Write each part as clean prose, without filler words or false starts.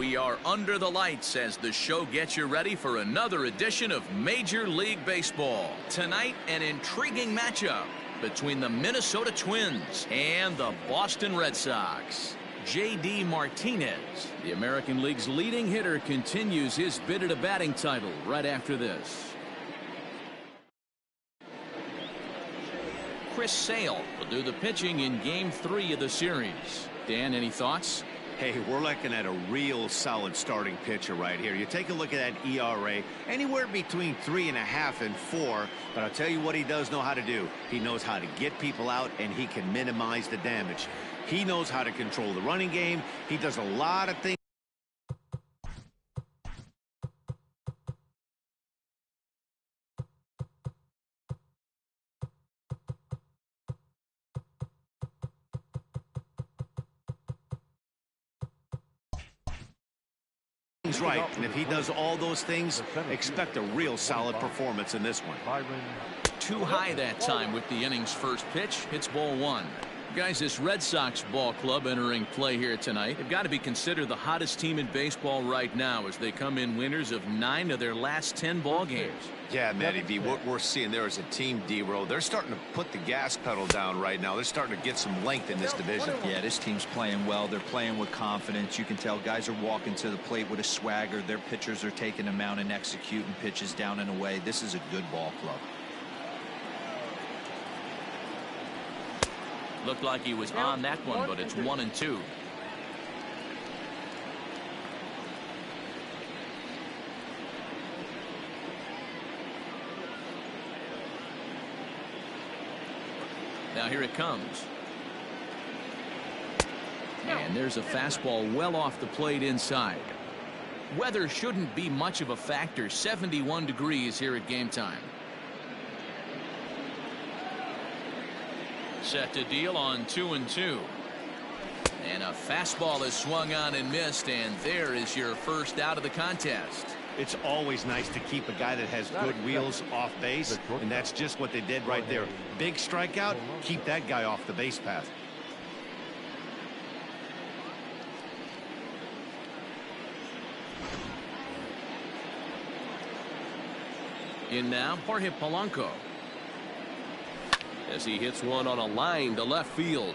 We are under the lights as the show gets you ready for another edition of Major League Baseball. Tonight, an intriguing matchup between the Minnesota Twins and the Boston Red Sox. J.D. Martinez, the American League's leading hitter, continues his bid at a batting title right after this. Chris Sale will do the pitching in Game 3 of the series. Dan, any thoughts? Hey, we're looking at a real solid starting pitcher right here. You take a look at that ERA, anywhere between 3.5 and 4. But I'll tell you what he does know how to do. He knows how to get people out, and he can minimize the damage. He knows how to control the running game. He does a lot of things. Right, and if he does all those things, expect a real solid performance in this one. Too high that time with the inning's first pitch. It's ball 1. Guys, this Red Sox ball club entering play here tonight have got to be considered the hottest team in baseball right now as they come in winners of 9 of their last 10 ball games. Yeah, Matty V, what we're seeing there is a team, D-Row. They're starting to put the gas pedal down right now. They're starting to get some length in this division. Yeah, this team's playing well. They're playing with confidence. You can tell guys are walking to the plate with a swagger. Their pitchers are taking them out and executing pitches down and away. This is a good ball club. Looked like he was on that one, but it's 1-2. Now here it comes. And there's a fastball well off the plate inside. Weather shouldn't be much of a factor. 71 degrees here at game time. Set to deal on 2-2. And a fastball is swung on and missed, and there is your first out of the contest. It's always nice to keep a guy that has good wheels off base, and that's just what they did right there. Big strikeout, keep that guy off the base path. In now, Jorge Polanco. As he hits one on a line to left field,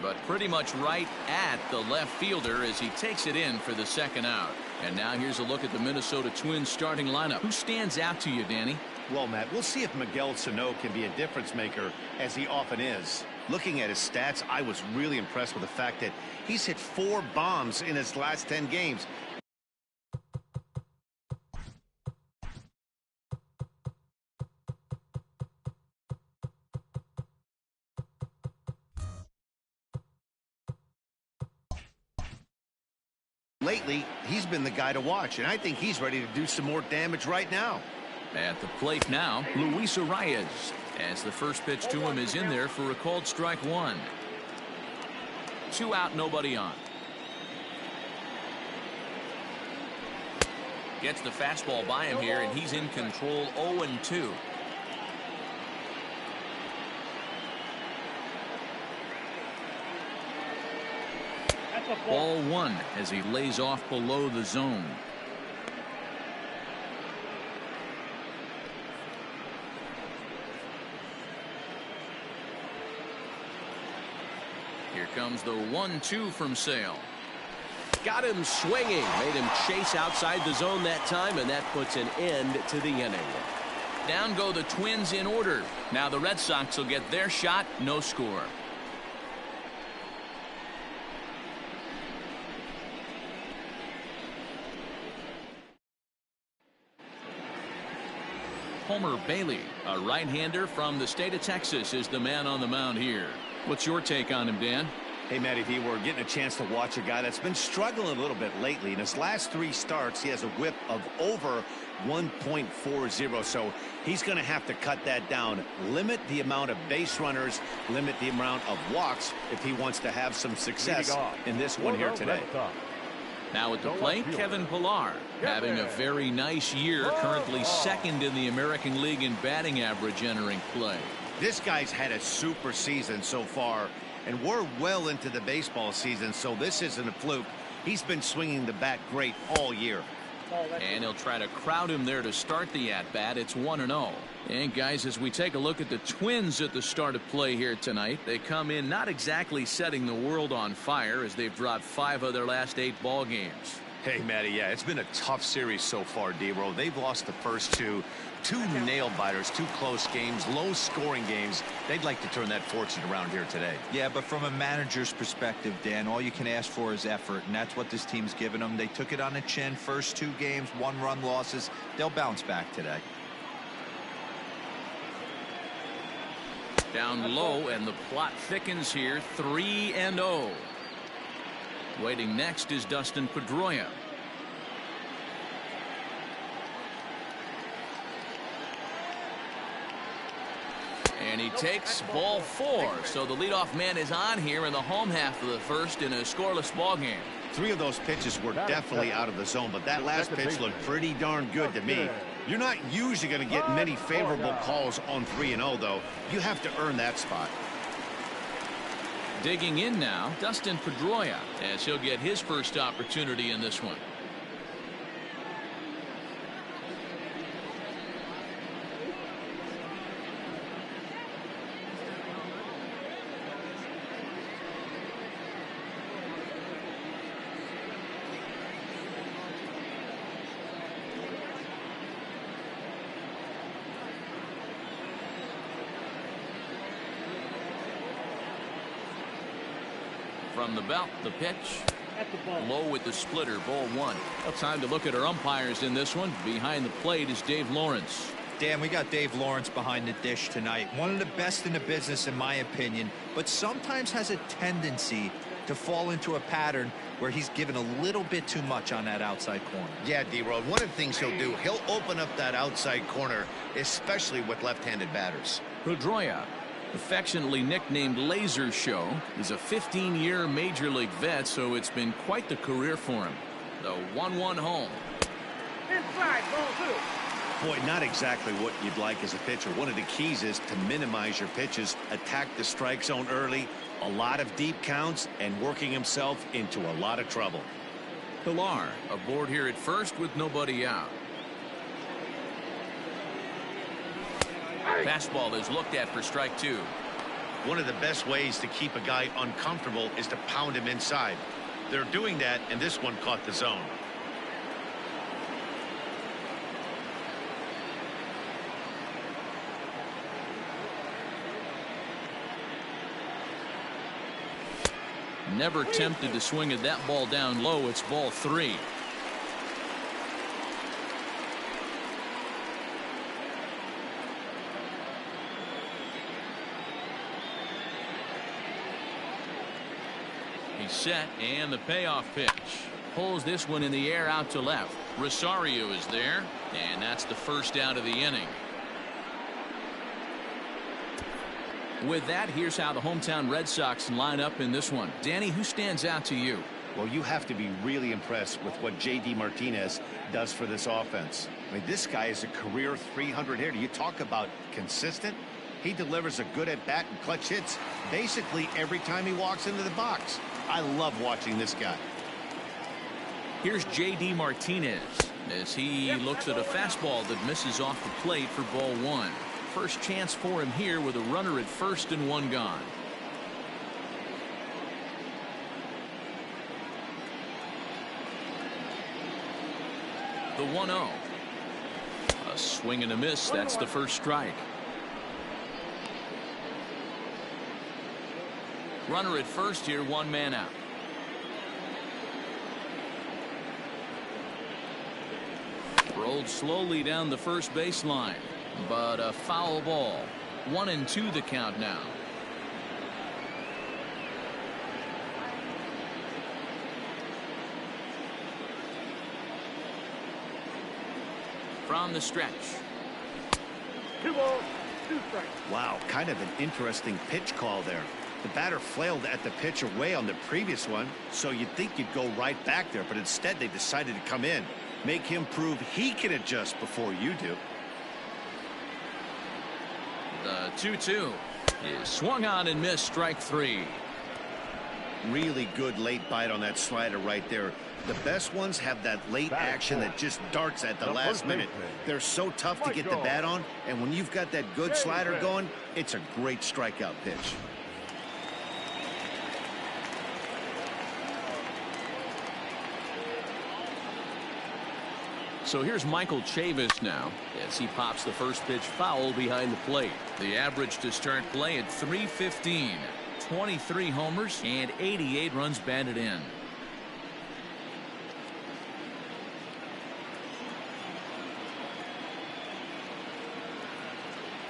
but pretty much right at the left fielder as he takes it in for the second out. And now here's a look at the Minnesota Twins starting lineup. Who stands out to you, Danny? Well, Matt, we'll see if Miguel Sano can be a difference maker, as he often is. Looking at his stats, I was really impressed with the fact that he's hit 4 bombs in his last 10 games. Lately, he's been the guy to watch, and I think he's ready to do some more damage right now. At the plate now, Luis Arias, as the first pitch to him is in there for a called strike 1. 2 out, nobody on. Gets the fastball by him here, and he's in control. 0-2. Ball 1 as he lays off below the zone. Here comes the 1-2 from Sale. Got him swinging. Made him chase outside the zone that time, and that puts an end to the inning. Down go the Twins in order. Now the Red Sox will get their shot. No score. Homer Bailey, a right-hander from the state of Texas, is the man on the mound here. What's your take on him, Dan? Hey, Matty V, we're getting a chance to watch a guy that's been struggling a little bit lately. In his last 3 starts, he has a whip of over 1.40, so he's going to have to cut that down. Limit the amount of base runners, limit the amount of walks if he wants to have some success in this one here today. Now at the plate, Kevin Pillar, having a very nice year, currently second in the American League in batting average entering play. This guy's had a super season so far, and we're well into the baseball season, so this isn't a fluke. He's been swinging the bat great all year. And he'll try to crowd him there to start the at-bat. It's 1-0. And guys, as we take a look at the Twins at the start of play here tonight, they come in not exactly setting the world on fire as they've dropped 5 of their last 8 ball games. Hey, Matty, yeah, it's been a tough series so far, D-Row. They've lost the first two nail-biters, 2 close games, low-scoring games. They'd like to turn that fortune around here today. Yeah, but from a manager's perspective, Dan, all you can ask for is effort, and that's what this team's given them. They took it on the chin. First 2 games, 1-run losses. They'll bounce back today. Down low, and the plot thickens here. 3-0. Waiting next is Dustin Pedroia. And he takes ball 4. So the leadoff man is on here in the home half of the first in a scoreless ball game. 3 of those pitches were definitely out of the zone, but that last pitch looked pretty darn good to me. You're not usually going to get many favorable calls on 3-0, though. You have to earn that spot. Digging in now, Dustin Pedroia, as he'll get his first opportunity in this one. From the belt, the pitch. Low with the splitter, ball 1. Well, time to look at our umpires in this one. Behind the plate is Dave Lawrence. Dan, we got Dave Lawrence behind the dish tonight. One of the best in the business, in my opinion, but sometimes has a tendency to fall into a pattern where he's given a little bit too much on that outside corner. Yeah, D-Row, one of the things he'll do, he'll open up that outside corner, especially with left-handed batters. Pedroia, affectionately nicknamed Laser Show, is a 15-year major league vet, so it's been quite the career for him. The 1-1 home. Inside, ball 2. Boy, not exactly what you'd like as a pitcher. One of the keys is to minimize your pitches, attack the strike zone early, a lot of deep counts, and working himself into a lot of trouble. Pilar aboard here at first with nobody out. Fastball is looked at for strike 2. One of the best ways to keep a guy uncomfortable is to pound him inside. They're doing that, and this one caught the zone. Never tempted to swing at that ball down low. It's ball 3. He's set, and the payoff pitch. Pulls this one in the air out to left. Rosario is there, and that's the first out of the inning. With that, here's how the hometown Red Sox line up in this one. Danny, who stands out to you? Well, you have to be really impressed with what J.D. Martinez does for this offense. I mean, this guy is a career 300 hitter. You talk about consistent. He delivers a good at-bat and clutch hits basically every time he walks into the box. I love watching this guy. Here's J.D. Martinez as he looks at a fastball that misses off the plate for ball 1. First chance for him here with a runner at first and 1 gone. The 1-0. A swing and a miss. That's the first strike. Runner at first here, 1 man out. Rolled slowly down the first baseline, but a foul ball. 1-2 the count now. From the stretch. 2 balls, 2 strikes. Wow, kind of an interesting pitch call there. The batter flailed at the pitch away on the previous one, so you'd think you'd go right back there, but instead they decided to come in. Make him prove he can adjust before you do. The 2-2 is swung on and missed, strike 3. Really good late bite on that slider right there. The best ones have that late action that just darts at the last minute. They're so tough to get the bat on, and when you've got that good slider going, it's a great strikeout pitch. So here's Michael Chavis now as he pops the first pitch foul behind the plate. The average to start play at .315. 23 homers and 88 runs batted in.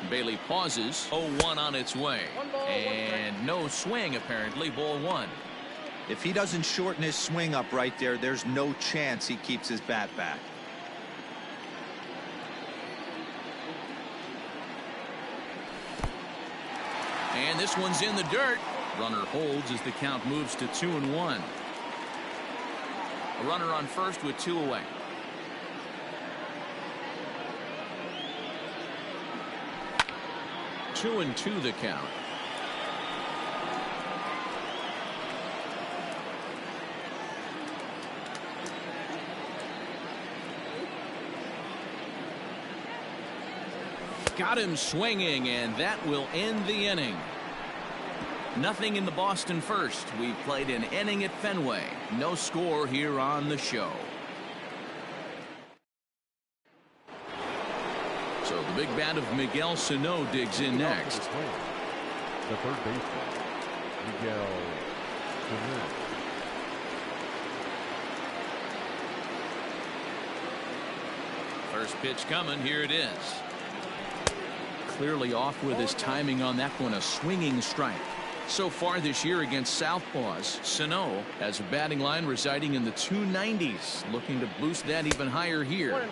Bailey pauses. 0-1 on its way. And no swing apparently. Ball 1. If he doesn't shorten his swing up right there, there's no chance he keeps his bat back. And this one's in the dirt. Runner holds as the count moves to 2-1. A runner on first with 2 away. Two and 2 the count. Got him swinging, and that will end the inning. Nothing in the Boston first. We played an inning at Fenway. No score here on the show. So the big bat of Miguel Sano digs in next. The third baseman, Miguel Sano. First pitch coming. Here it is. Clearly off with his timing on that one. A swinging strike. So far this year against Southpaws, Sano has a batting line residing in the 290s. Looking to boost that even higher here.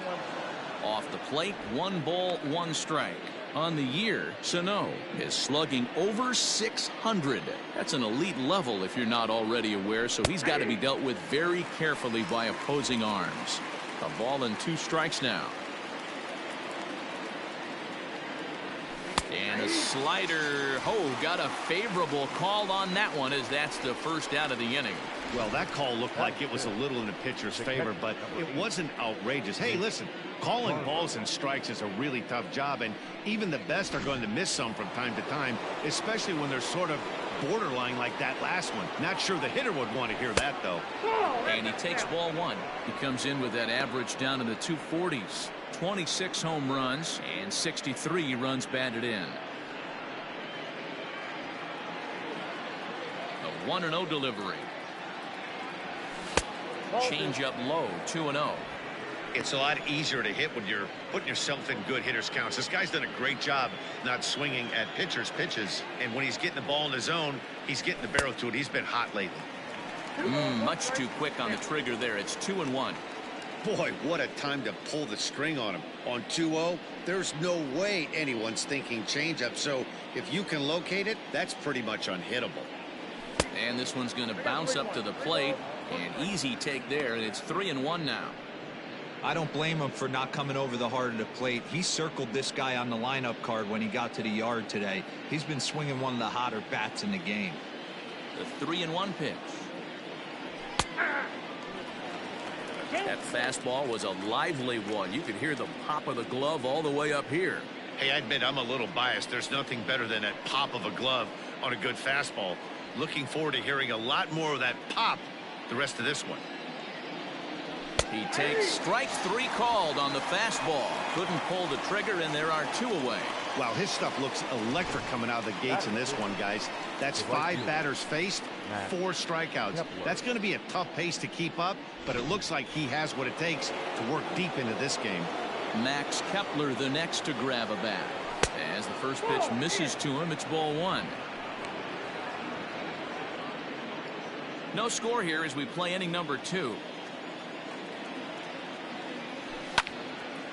Off the plate, 1 ball, 1 strike. On the year, Sano is slugging over .600. That's an elite level if you're not already aware, so he's got to be dealt with very carefully by opposing arms. A ball and 2 strikes now. And a slider. Oh, got a favorable call on that one, as that's the first out of the inning. Well, that call looked like it was a little in the pitcher's favor, but it wasn't outrageous. Hey, listen, calling balls and strikes is a really tough job, and even the best are going to miss some from time to time, especially when they're sort of borderline like that last one. Not sure the hitter would want to hear that, though. And he takes ball 1. He comes in with that average down in the 240s. 26 home runs and 63 runs batted in. A 1-0 delivery. Change up low. 2-0. It's a lot easier to hit when you're putting yourself in good hitters counts. This guy's done a great job not swinging at pitchers' pitches, and when he's getting the ball in the zone, he's getting the barrel to it. He's been hot lately. Much too quick on the trigger there. It's 2-1. Boy, what a time to pull the string on him. On 2-0, there's no way anyone's thinking changeup, so if you can locate it, that's pretty much unhittable. And this one's going to bounce up to the plate. An easy take there, and it's 3-1 now. I don't blame him for not coming over the heart of the plate. He circled this guy on the lineup card when he got to the yard today. He's been swinging one of the hotter bats in the game. The 3-1 pitch. That fastball was a lively one. You could hear the pop of the glove all the way up here. Hey, I admit I'm a little biased. There's nothing better than that pop of a glove on a good fastball. Looking forward to hearing a lot more of that pop the rest of this one. He takes strike 3 called on the fastball. Couldn't pull the trigger, and there are 2 away. Wow, his stuff looks electric coming out of the gates in this one, guys. That's 5 batters faced, 4 strikeouts. That's going to be a tough pace to keep up, but it looks like he has what it takes to work deep into this game. Max Kepler the next to grab a bat. As the first pitch misses to him, it's ball 1. No score here as we play inning number 2.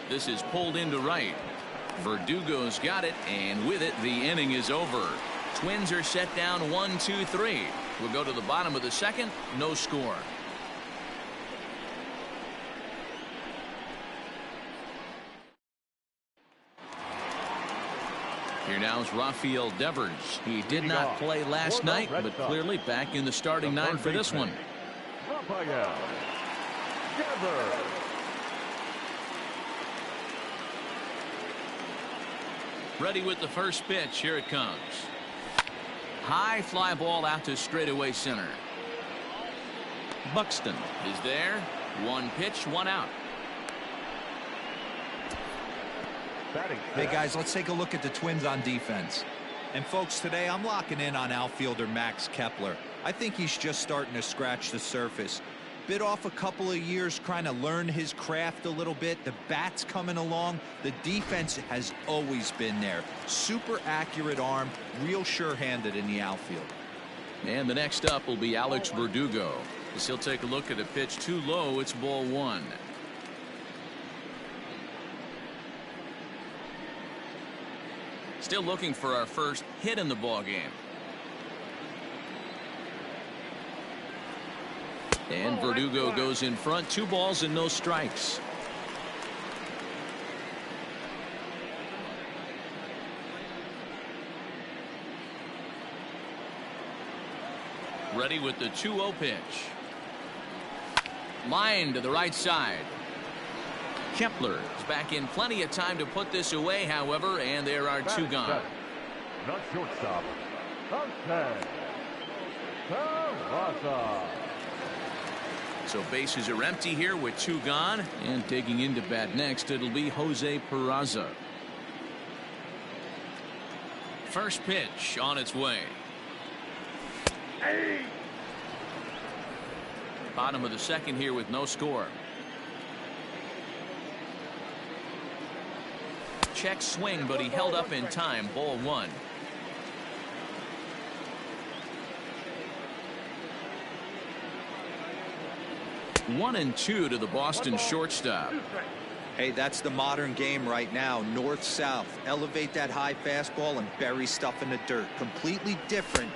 This is pulled into right. Verdugo's got it, and with it, the inning is over. Twins are set down 1-2-3. We'll go to the bottom of the second. No score. Here now is Rafael Devers. He did not play last night, but clearly back in the starting nine for this one. Rafael Devers. Ready with the first pitch. Here it comes. High fly ball out to straightaway center. Buxton is there. One pitch, one out. Hey guys, let's take a look at the Twins on defense. And folks, today I'm locking in on outfielder Max Kepler. I think he's just starting to scratch the surface. Bit off a couple of years trying to learn his craft a little bit. The bat's coming along. The defense has always been there. Super accurate arm, real sure-handed in the outfield. And the next up will be Alex Verdugo. As he'll take a look at a pitch too low. It's ball one. Still looking for our first hit in the ball game. And Verdugo goes in front. 2 balls and no strikes. Ready with the 2-0 pitch. Line to the right side. Kepler is back in plenty of time to put this away, however, and there are 2 gone. Not shortstop. So bases are empty here with 2 gone, and digging into bat next, it'll be Jose Peraza. First pitch on its way. Bottom of the second here with no score. Check swing, but he held up in time. Ball 1. One and 2 to the Boston shortstop. Hey, that's the modern game right now. North-south. Elevate that high fastball and bury stuff in the dirt. Completely different.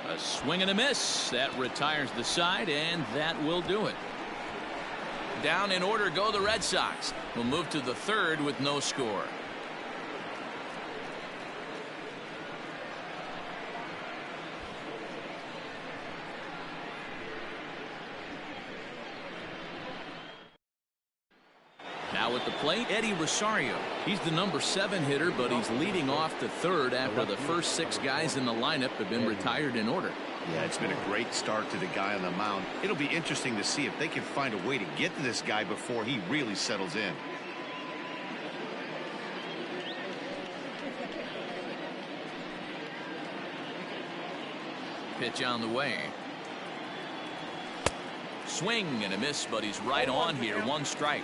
A swing and a miss. That retires the side, and that will do it. Down in order go the Red Sox. We'll move to the third with no score. Now at the plate, Eddie Rosario. He's the number 7 hitter, but he's leading off the third after the first 6 guys in the lineup have been retired in order. Yeah, it's been a great start to the guy on the mound. It'll be interesting to see if they can find a way to get to this guy before he really settles in. Pitch on the way. Swing and a miss, but he's right on here. 1 strike.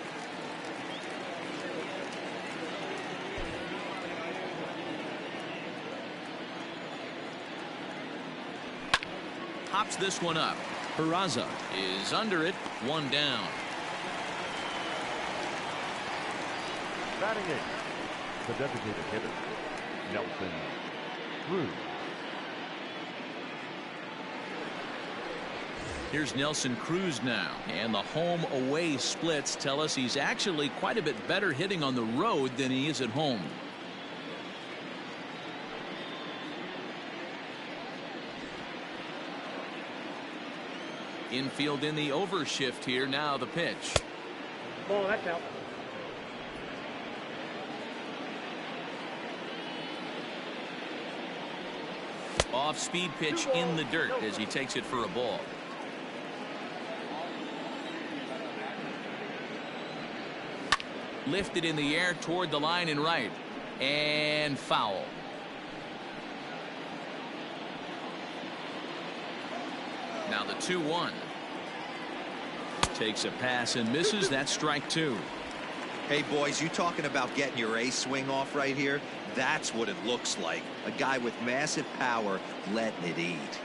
Hops this one up. Peraza is under it. 1 down. Batting it, the designated hitter, Nelson Cruz. Here's Nelson Cruz now, and the home away splits tell us he's actually quite a bit better hitting on the road than he is at home. Infield in the overshift here. Now the pitch. Oh, that's out. Off speed pitch in the dirt as he takes it for a ball. Lifted in the air toward the line and right, and foul. Now the 2-1. Takes a pass and misses. That's strike 2. Hey boys, you talking about getting your A swing off right here? That's what it looks like. A guy with massive power letting it eat.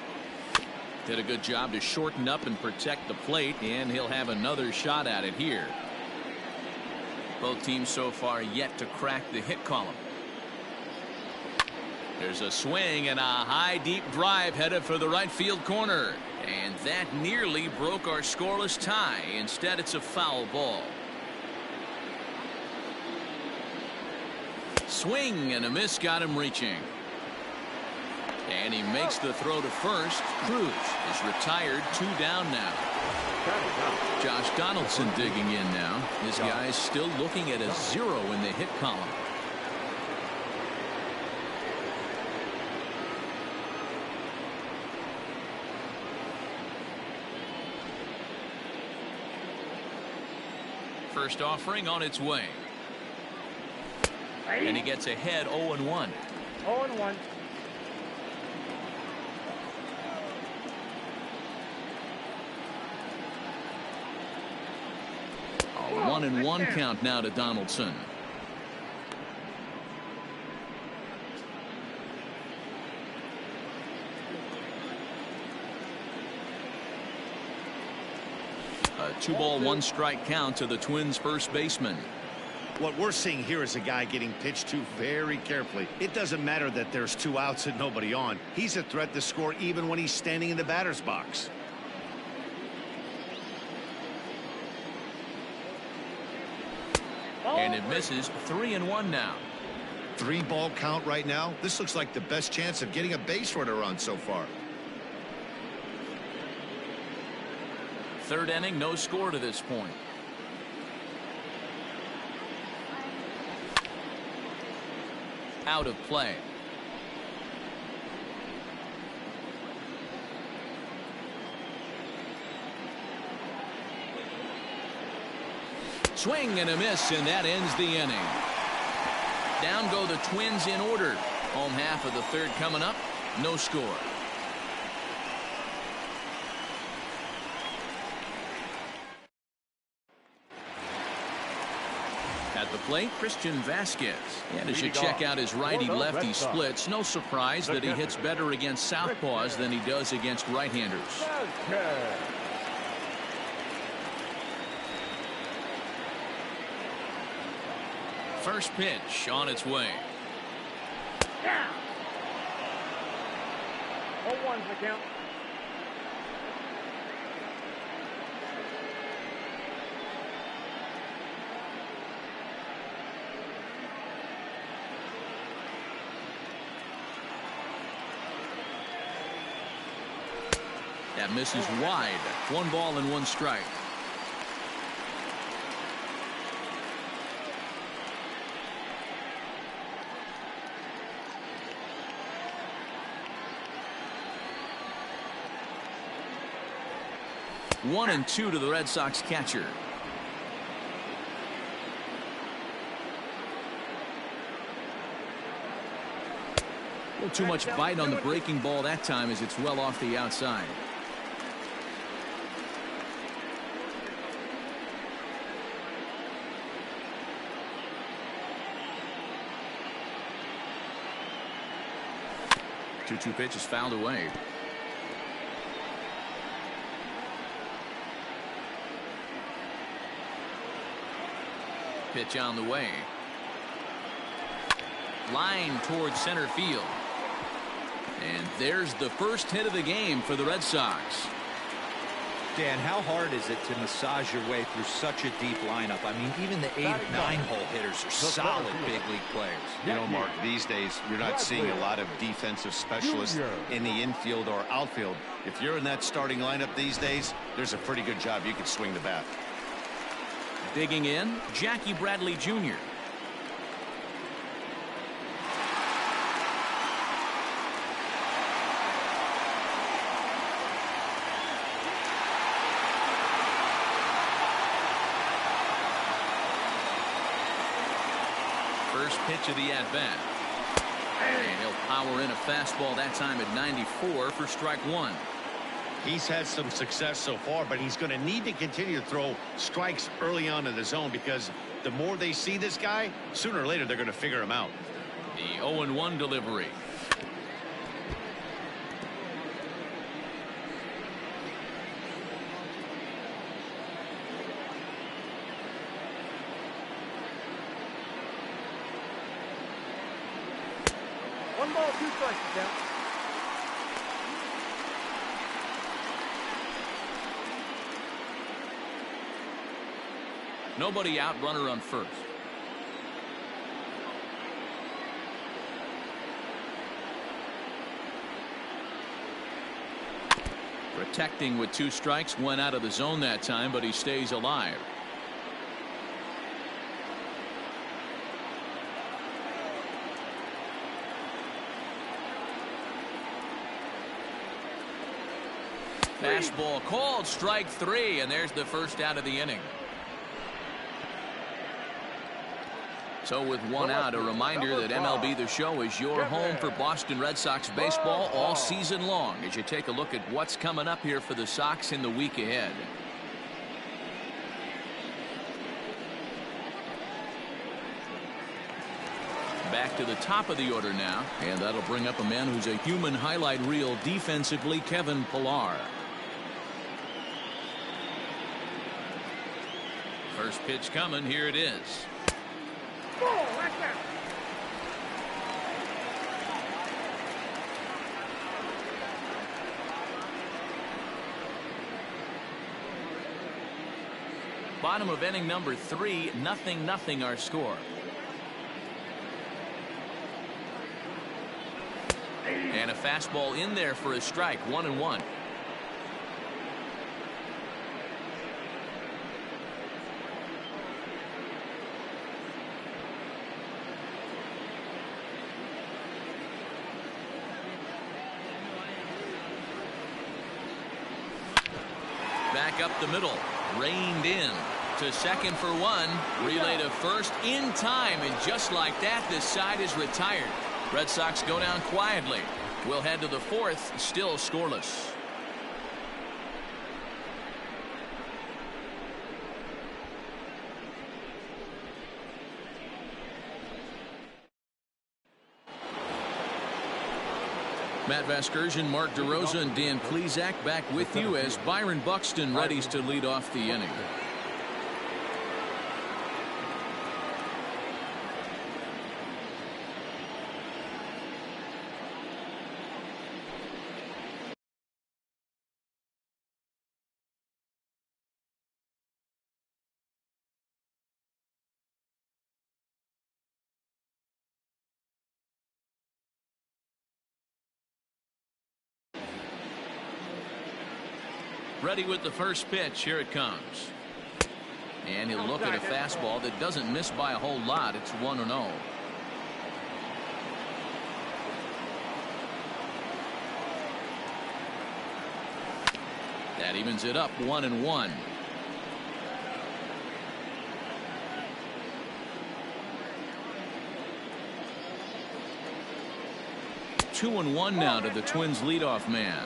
Did a good job to shorten up and protect the plate, and he'll have another shot at it here. Both teams so far yet to crack the hit column. There's a swing and a high deep drive headed for the right field corner. And that nearly broke our scoreless tie. Instead, it's a foul ball. Swing and a miss got him reaching. And he makes the throw to first. Cruz is retired, 2 down now. Josh Donaldson digging in now. His guys still looking at a 0 in the hit column. First offering on its way. And he gets ahead 0-1. 0-1. A 1-1 count now to Donaldson. A 2-ball 1-strike count to the Twins first baseman. What we're seeing here is a guy getting pitched to very carefully. It doesn't matter that there's 2 outs and nobody on. He's a threat to score even when he's standing in the batter's box. And it misses. 3-1 now. 3-ball count right now. This looks like the best chance of getting a base runner on so far. Third inning, no score to this point. Out of play. Swing and a miss, and that ends the inning. Down go the Twins in order. Home half of the third coming up. No score. At the plate, Christian Vasquez. And as you check out his righty-lefty splits, no surprise that he hits better against southpaws than he does against right-handers. First pitch on its way. 0-1's the count. That misses wide. 1 ball and 1 strike. One and 2 to the Red Sox catcher. A little too much bite on the breaking ball that time as it's well off the outside. Two pitch is fouled away. Pitch on the way. Line towards center field. And there's the first hit of the game for the Red Sox. Dan, how hard is it to massage your way through such a deep lineup? I mean, even the 8, 9-hole hitters are solid big league players. You know, Mark, these days you're not seeing a lot of defensive specialists in the infield or outfield. If you're in that starting lineup these days, there's a pretty good job you could swing the bat. Digging in, Jackie Bradley Jr. First pitch of the at-bat. And he'll power in a fastball that time at 94 for strike 1. He's had some success so far, but he's going to need to continue to throw strikes early on in the zone because the more they see this guy, sooner or later they're going to figure him out. The 0-1 delivery. One ball, 2 strikes down. Nobody out, runner on first. protecting with 2 strikes. Went out of the zone that time, but he stays alive. Fastball called, strike 3, and there's the first out of the inning. So with 1 out, a reminder that MLB The Show is your home for Boston Red Sox baseball all season long as you take a look at what's coming up here for the Sox in the week ahead. Back to the top of the order now, and that'll bring up a man who's a human highlight reel defensively, Kevin Pillar. First pitch coming, here it is. Bottom of inning number 3, 0-0 our score. And a fastball in there for a strike, 1-1. Back up the middle, reined in to second for 1, relay to first in time, and just like that, this side is retired. Red Sox go down quietly. We'll head to the 4th, still scoreless. Matt Vasgersian, Mark DeRosa, and Dan Plesac back with you as Byron Buxton readies to lead off the inning. Ready with the first pitch. Here it comes. And he'll look at a fastball that doesn't miss by a whole lot. It's 1-0. That evens it up, 1-1. Two and one now to the Twins leadoff man.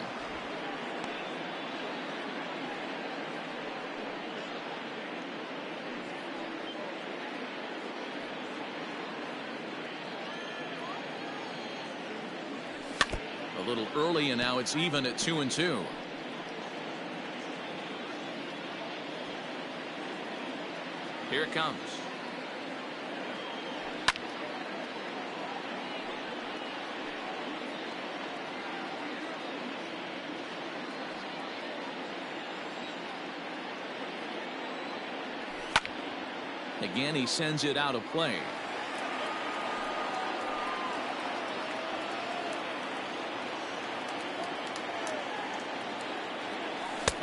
A little early, and now it's even at 2-2. Here it comes. Again, he sends it out of play.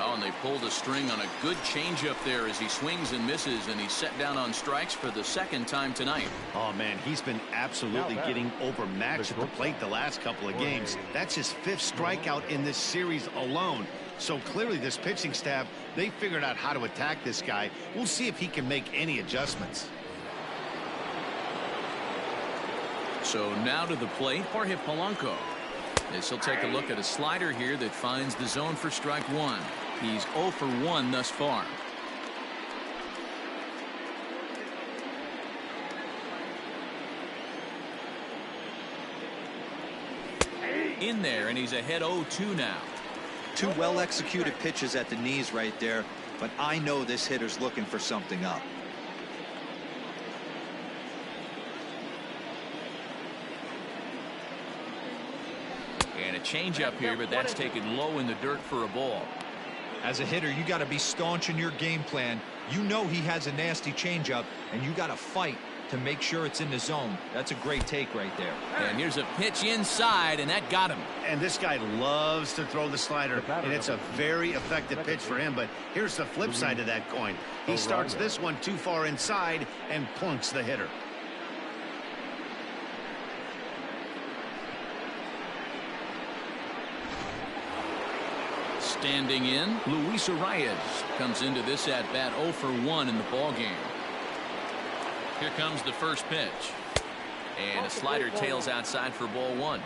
Oh, and they pulled a string on a good changeup there as he swings and misses, and he's set down on strikes for the second time tonight. Oh, man, he's been absolutely getting overmatched at the plate the last couple of games. That's his 5th strikeout in this series alone. So clearly this pitching staff, they figured out how to attack this guy. We'll see if he can make any adjustments. So now to the plate, Jorge Polanco. As he'll take a look at a slider here that finds the zone for strike 1. He's 0 for 1 thus far. In there, and he's ahead 0-2 now. 2 well-executed pitches at the knees right there, but I know this hitter's looking for something up. And a changeup here, but that's taken low in the dirt for a ball. As a hitter, you got to be staunch in your game plan. You know he has a nasty changeup, and you got to fight to make sure it's in the zone. That's a great take right there. And here's a pitch inside, and that got him. And this guy loves to throw the slider, and it's a very effective pitch for him. But here's the flip side of that coin. He starts this one too far inside and plunks the hitter. Standing in, Luis Arias comes into this at bat 0 for 1 in the ball game. Here comes the first pitch, and a slider tails outside for ball 1.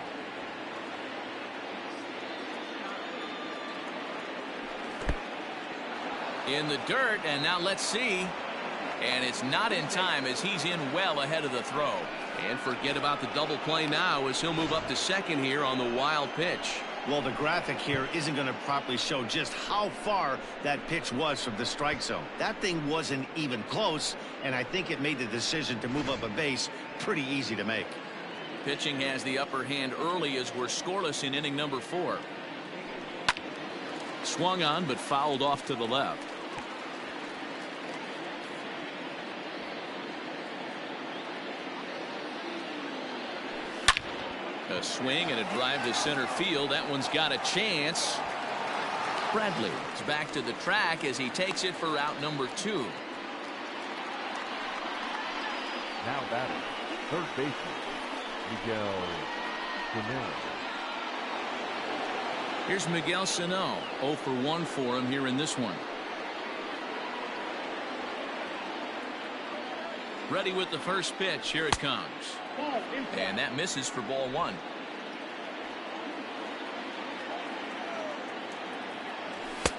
In the dirt, and now let's see. And it's not in time as he's in well ahead of the throw. And forget about the double play now as he'll move up to second here on the wild pitch. Well, the graphic here isn't going to properly show just how far that pitch was from the strike zone. That thing wasn't even close, and I think it made the decision to move up a base pretty easy to make. Pitching has the upper hand early as we're scoreless in inning number 4. Swung on but fouled off to the left. A swing and a drive to center field. That one's got a chance. Bradley is back to the track as he takes it for out number 2. Now batting, third baseman, Miguel Sano. Here's Miguel Sano. 0 for 1 for him here in this one. Ready with the first pitch. Here it comes. And that misses for ball 1.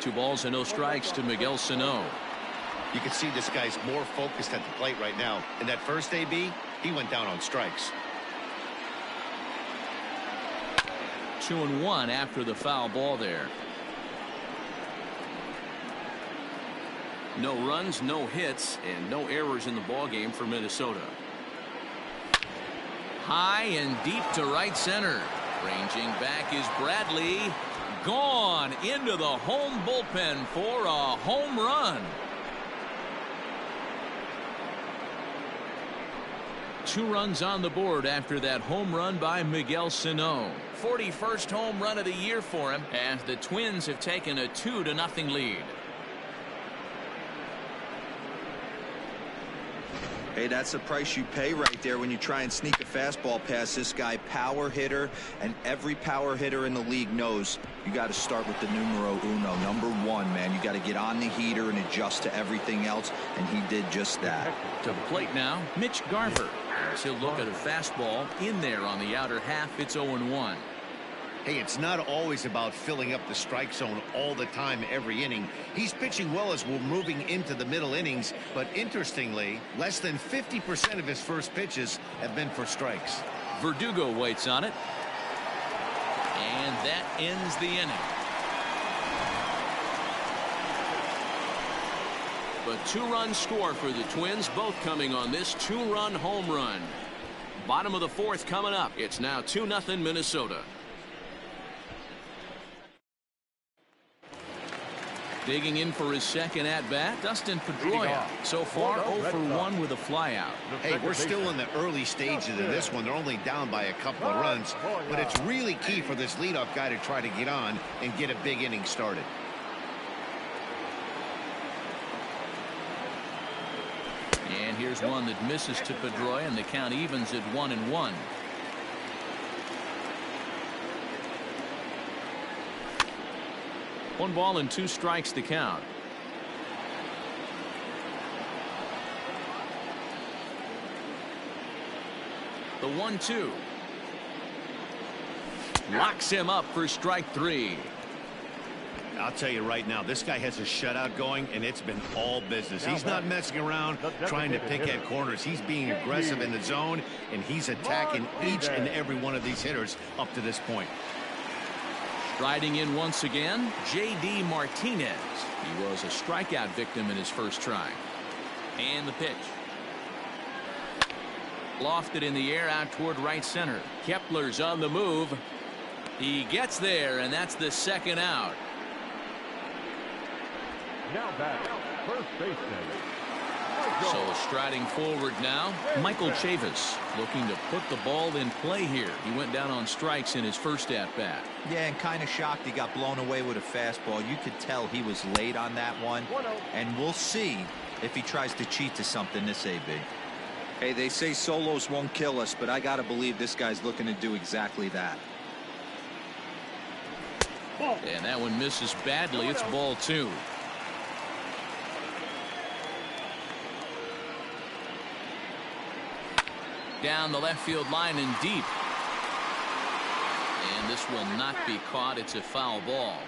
Two balls and no strikes to Miguel Sano. You can see this guy's more focused at the plate right now. In that first AB, he went down on strikes. 2-1 after the foul ball there. No runs, no hits, and no errors in the ball game for Minnesota. High and deep to right center. Ranging back is Bradley. Gone into the home bullpen for a home run. 2 runs on the board after that home run by Miguel Sano. 41st home run of the year for him as the Twins have taken a 2-0 lead. Hey, that's the price you pay right there when you try and sneak a fastball past this guy. Power hitter, and every power hitter in the league knows you got to start with the numero uno, number 1, man. You got to get on the heater and adjust to everything else, and he did just that. To the plate now, Mitch Garver. As he'll look at a fastball in there on the outer half. It's 0-1. Hey, it's not always about filling up the strike zone all the time every inning. He's pitching well as we're moving into the middle innings, but interestingly, less than 50% of his first pitches have been for strikes. Verdugo waits on it, and that ends the inning. But 2-run score for the Twins, both coming on this 2-run home run. Bottom of the 4th coming up. It's now 2-0 Minnesota. Digging in for his second at-bat, Dustin Pedroia. So far, 0 for 1 with a flyout. Hey, we're still in the early stages of this one. They're only down by a couple of runs, but it's really key for this leadoff guy to try to get on and get a big inning started. And here's one that misses to Pedroia, and the count evens at 1-1. One ball and 2 strikes to count. The 1-2. Locks him up for strike 3. I'll tell you right now, this guy has a shutout going, and it's been all business. He's not messing around trying to pick at corners. He's being aggressive in the zone, and he's attacking each and every one of these hitters up to this point. Striding in once again, J.D. Martinez. He was a strikeout victim in his first try. And the pitch. Lofted in the air out toward right center. Kepler's on the move. He gets there, and that's the second out. Now back, first baseman, So striding forward now, Michael Chavis looking to put the ball in play here. He went down on strikes in his first at-bat. Yeah, and kind of shocked he got blown away with a fastball. You could tell he was late on that one. And we'll see if he tries to cheat to something this AB. Hey, they say solos won't kill us, but I got to believe this guy's looking to do exactly that. And that one misses badly. It's ball 2. Down the left field line and deep. And this will not be caught. It's a foul ball.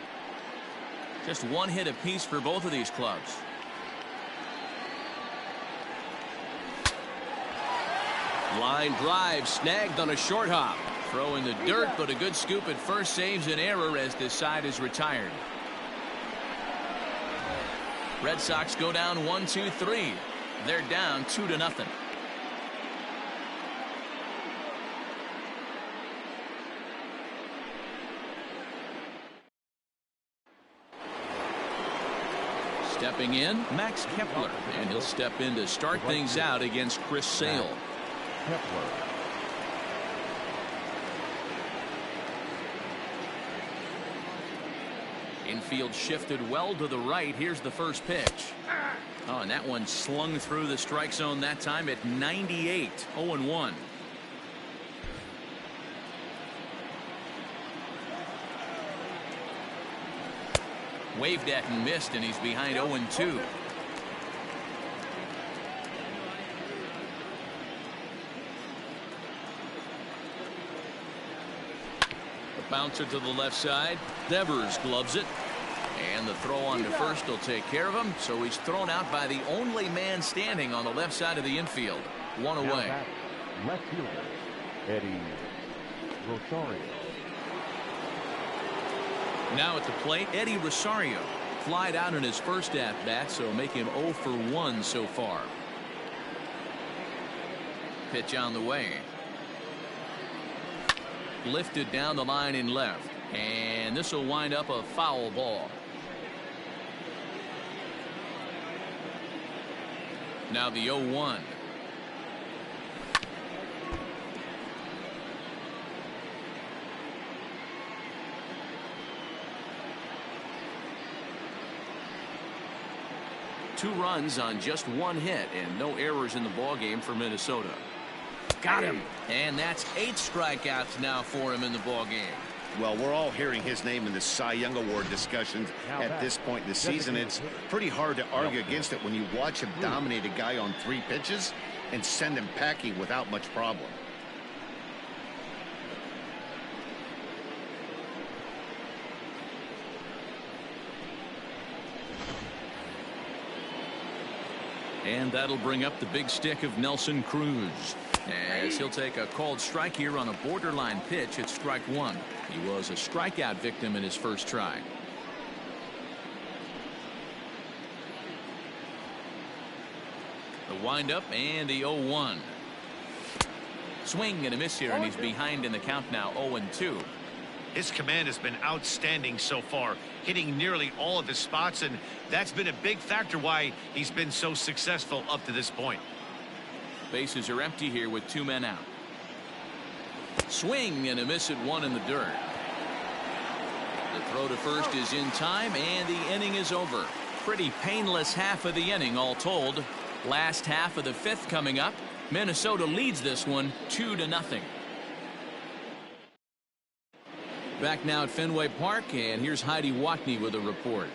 Just one hit apiece for both of these clubs. Line drive snagged on a short hop. Throw in the dirt, but a good scoop at first saves an error as this side is retired. Red Sox go down 1-2-3. They're down 2-0. Stepping in, Max Kepler, and he'll step in to start things out against Chris Sale. Kepler. Infield shifted well to the right. Here's the first pitch. Oh, and that one slung through the strike zone that time at 98. 0-1. Waved at and missed, and he's behind 0-2. A bouncer to the left side. Devers gloves it. And the throw on to first will take care of him. So he's thrown out by the only man standing on the left side of the infield. One away. Left fielder, Eddie Rosario. Now at the plate, Eddie Rosario. Flied out in his first at-bat, so make him 0 for 1 so far. Pitch on the way. Lifted down the line in left. And this will wind up a foul ball. Now the 0-1. Two runs on just one hit and no errors in the ballgame for Minnesota. Got him. And that's 8 strikeouts now for him in the ballgame. Well, we're all hearing his name in the Cy Young Award discussions at this point in the season. It's pretty hard to argue against it when you watch him dominate a guy on 3 pitches and send him packing without much problem. And that'll bring up the big stick of Nelson Cruz, as he'll take a called strike here on a borderline pitch at strike 1. He was a strikeout victim in his first try. The windup and the 0-1. Swing and a miss here, and he's behind in the count now, 0-2. His command has been outstanding so far, hitting nearly all of his spots, and that's been a big factor why he's been so successful up to this point. Bases are empty here with 2 men out. Swing and a miss at 1 in the dirt. The throw to first is in time, and the inning is over. Pretty painless half of the inning all told. Last half of the 5th coming up. Minnesota leads this one 2-0. Back now at Fenway Park, and here's Heidi Watney with a report.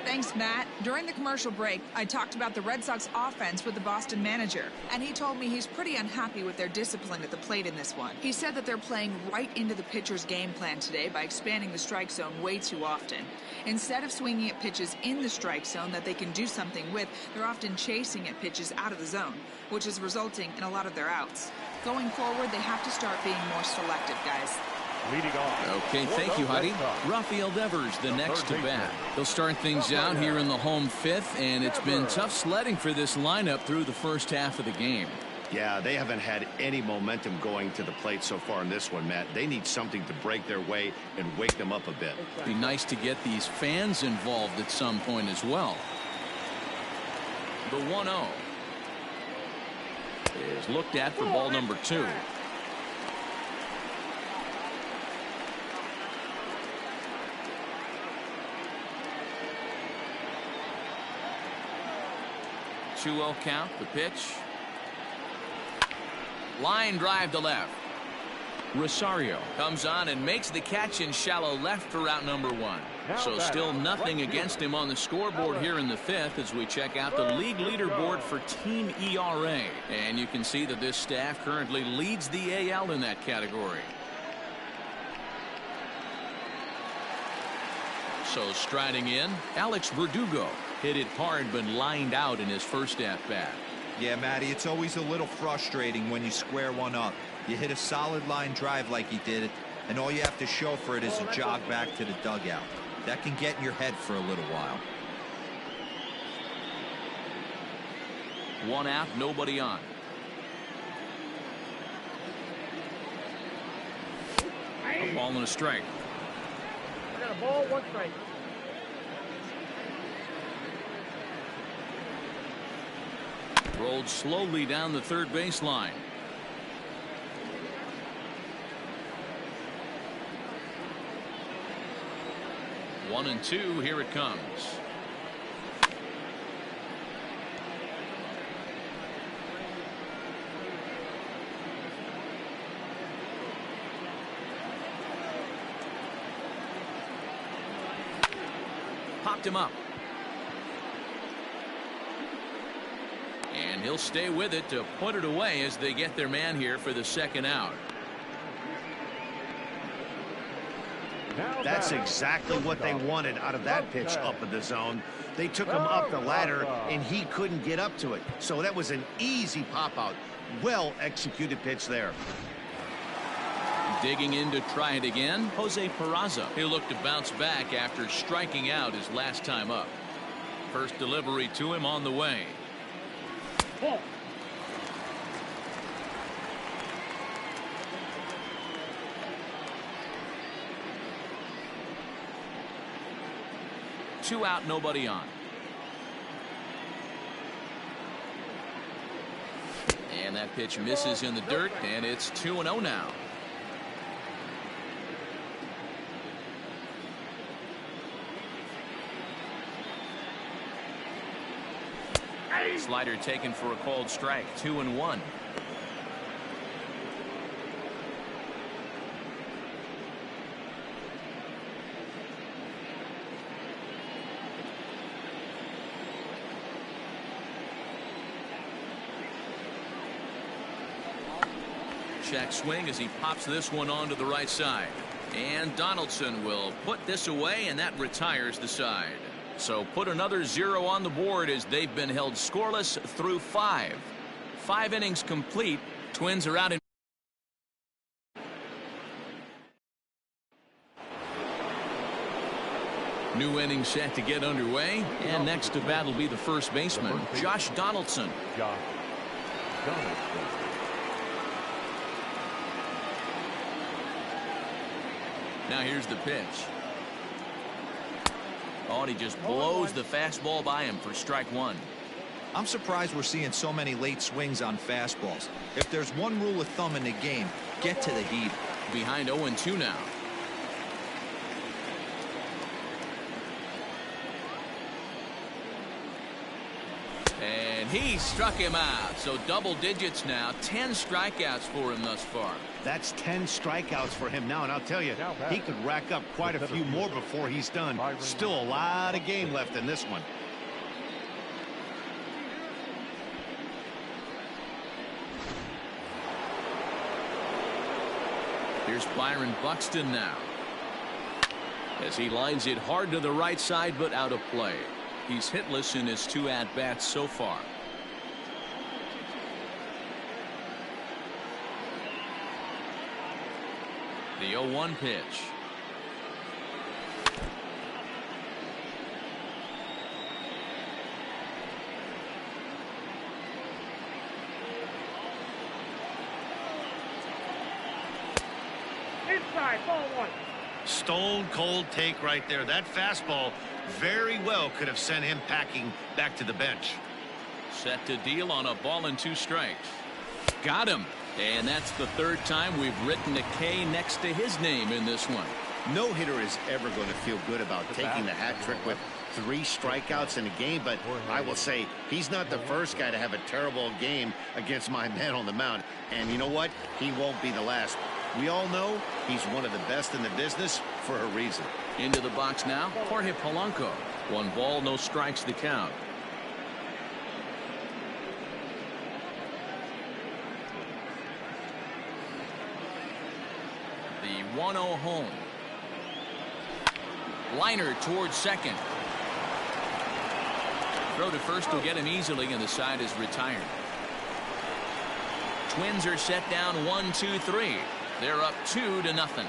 Thanks, Matt. During the commercial break, I talked about the Red Sox offense with the Boston manager, and he told me he's pretty unhappy with their discipline at the plate in this one. He said that they're playing right into the pitcher's game plan today by expanding the strike zone way too often. Instead of swinging at pitches in the strike zone that they can do something with, they're often chasing at pitches out of the zone, which is resulting in a lot of their outs. Going forward, they have to start being more selective, guys. Leading off. Okay, thank you, Heidi. Rafael Devers, the next to bat. He'll start things out here in the home 5th, and it's been tough sledding for this lineup through the first half of the game. Yeah, they haven't had any momentum going to the plate so far in this one, Matt. They need something to break their way and wake them up a bit. Be nice to get these fans involved at some point as well. The 1-0. is looked at for ball number 2. Two-0 count. The pitch. Line drive to left. Rosario comes on and makes the catch in shallow left for out number 1. So still nothing against him on the scoreboard here in the 5th as we check out the league leaderboard for team ERA. And you can see that this staff currently leads the AL in that category. So striding in, Alex Verdugo hit it hard but lined out in his first at-bat. Yeah, Matty, it's always a little frustrating when you square one up. You hit a solid line drive like he did, and all you have to show for it is a jog back to the dugout. That can get in your head for a little while. 1 out, nobody on. A ball and a strike. I got a ball, 1 strike. Rolled slowly down the third baseline. One and 2, here it comes. Popped him up. And he'll stay with it to put it away as they get their man here for the second out. That's exactly what they wanted out of that pitch up in the zone. They took him up the ladder, and he couldn't get up to it. So that was an easy pop-out. Well executed pitch there. Digging in to try it again, Jose Peraza. He'll look to bounce back after striking out his last time up. First delivery to him on the way. Ball. Two out, nobody on. And that pitch misses in the dirt, and it's 2-0 now. Slider taken for a called strike. 2-1. Check swing as he pops this one onto the right side. And Donaldson will put this away, and that retires the side. So put another 0 on the board as they've been held scoreless through 5. 5 innings complete. Twins are out in. New inning set to get underway, and next to bat will be the first baseman, Josh Donaldson. Josh Donaldson. Now here's the pitch. Oh, and he just blows the fastball by him for strike 1. I'm surprised we're seeing so many late swings on fastballs. If there's one rule of thumb in the game, get to the heat. Behind 0-2 now. And he struck him out. So double digits now. 10 strikeouts for him thus far. That's 10 strikeouts for him now, and I'll tell you, he could rack up quite a few more before he's done. Still a lot of game left in this one. Here's Byron Buxton now, as he lines it hard to the right side, but out of play. He's hitless in his 2 at-bats so far. The 0-1 pitch. Inside, ball 1. Stone cold take right there. That fastball very well could have sent him packing back to the bench. Set to deal on a ball and 2 strikes. Got him. And that's the third time we've written a K next to his name in this one. No hitter is ever going to feel good about taking the hat trick with 3 strikeouts in a game, but I will say he's not the first guy to have a terrible game against my man on the mound. And you know what? He won't be the last. We all know he's one of the best in the business for a reason. Into the box now, Jorge Polanco. 1 ball, no strikes to count. The 1-0 home. Liner towards second. Throw to first will get him easily, and the side is retired. Twins are set down 1-2-3. They're up 2-0.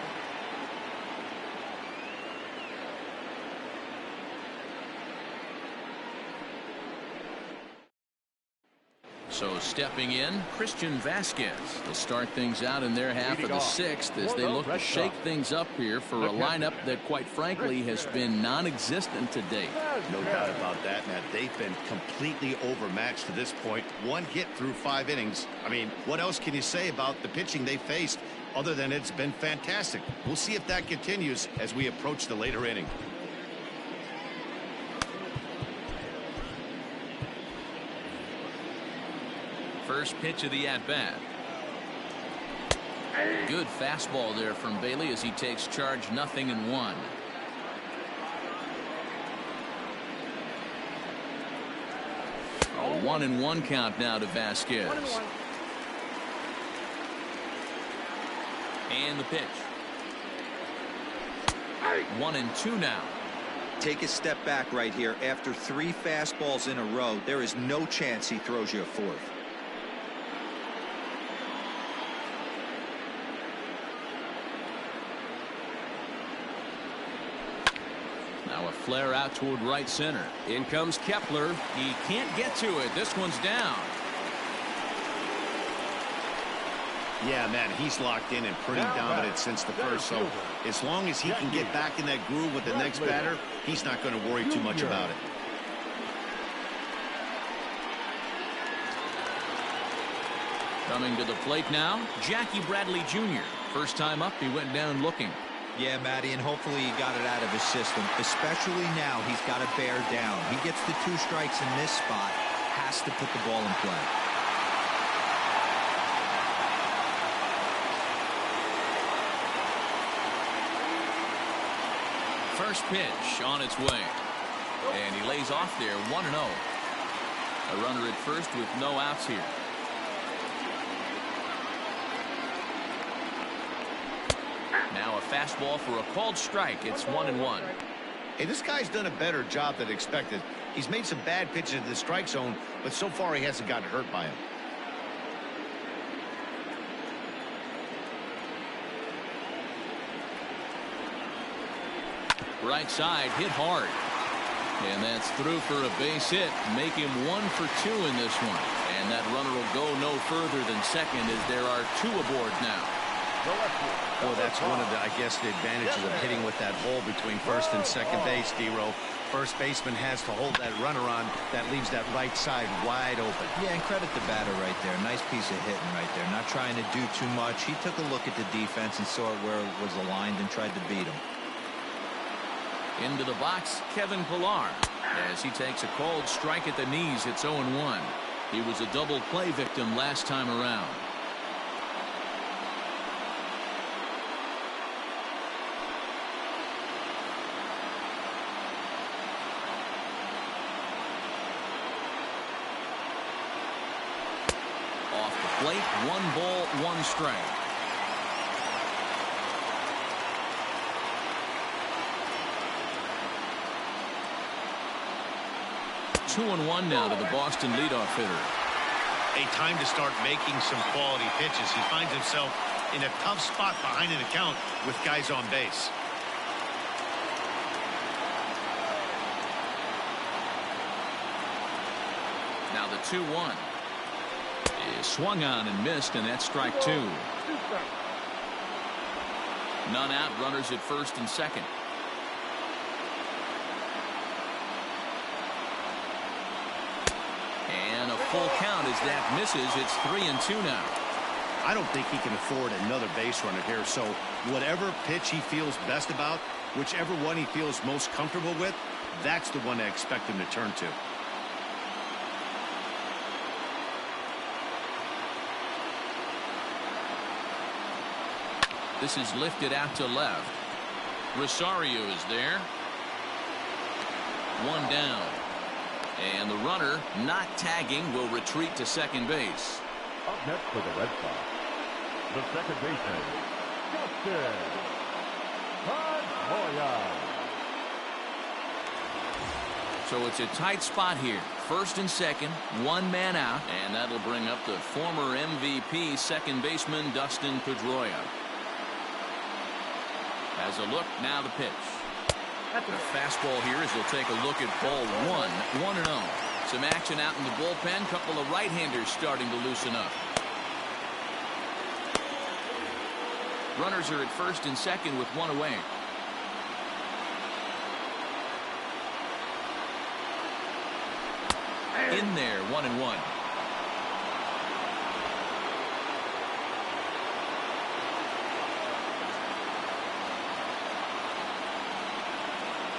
So stepping in, Christian Vasquez. They'll start things out in their half of the 6th as they look to shake things up here for a lineup that, quite frankly, has been non-existent to date. No doubt about that, Matt. They've been completely overmatched to this point. 1 hit through 5 innings. I mean, what else can you say about the pitching they faced other than it's been fantastic? We'll see if that continues as we approach the later inning. First pitch of the at-bat. Good fastball there from Bailey as he takes charge, 0-1. A 1-1 count now to Vasquez. 1-1. And the pitch. 1-2 now. Take a step back right here. After 3 fastballs in a row, there is no chance he throws you a 4th. Now a flare out toward right center. In comes Kepler. He can't get to it. This one's down. Yeah, man, he's locked in and pretty dominant since the first. So as long as he can get back in that groove with the next batter, he's not going to worry too much about it. Coming to the plate now, Jackie Bradley Jr. First time up, he went down looking. Yeah, Matty, and hopefully he got it out of his system. Especially now, he's got to bear down. He gets the 2 strikes in this spot, has to put the ball in play. First pitch on its way. And he lays off there, 1-0. A runner at first with no outs here. Now a fastball for a called strike. It's 1-1. Hey, this guy's done a better job than expected. He's made some bad pitches in the strike zone, but so far he hasn't gotten hurt by him. Right side hit hard. And that's through for a base hit. Make him 1 for 2 in this one. And that runner will go no further than second as there are 2 aboard now. Well, that's one of the, I guess, the advantages of hitting with that hole between first and second base, D-Row. First baseman has to hold that runner on. That leaves that right side wide open. Yeah, and credit the batter right there. Nice piece of hitting right there. Not trying to do too much. He took a look at the defense and saw where it was aligned and tried to beat him. Into the box, Kevin Pillar. As he takes a called strike at the knees, it's 0-1. He was a double play victim last time around. Off the plate, 1 ball, 1 strike. Two and 1 now to the Boston leadoff hitter. A time to start making some quality pitches. He finds himself in a tough spot behind an account with guys on base. Now the 2-1 is swung on and missed, and that's strike 2. None out, runners at first and second. And a full count as that misses. It's 3-2 now. I don't think he can afford another base runner here. So whatever pitch he feels best about, whichever one he feels most comfortable with, that's the one I expect him to turn to. This is lifted out to left. Rosario is there. One down. And the runner, not tagging, will retreat to second base. Up next for the Red Sox, the second baseman, Justin Pedroia. So it's a tight spot here. First and second, one man out, and that'll bring up the former MVP second baseman Dustin Pedroia. Has a look, now the pitch. The fastball here as he'll take a look at ball one, 1-0. Some action out in the bullpen. Couple of right-handers starting to loosen up. Runners are at first and second with one away. In there, 1-1.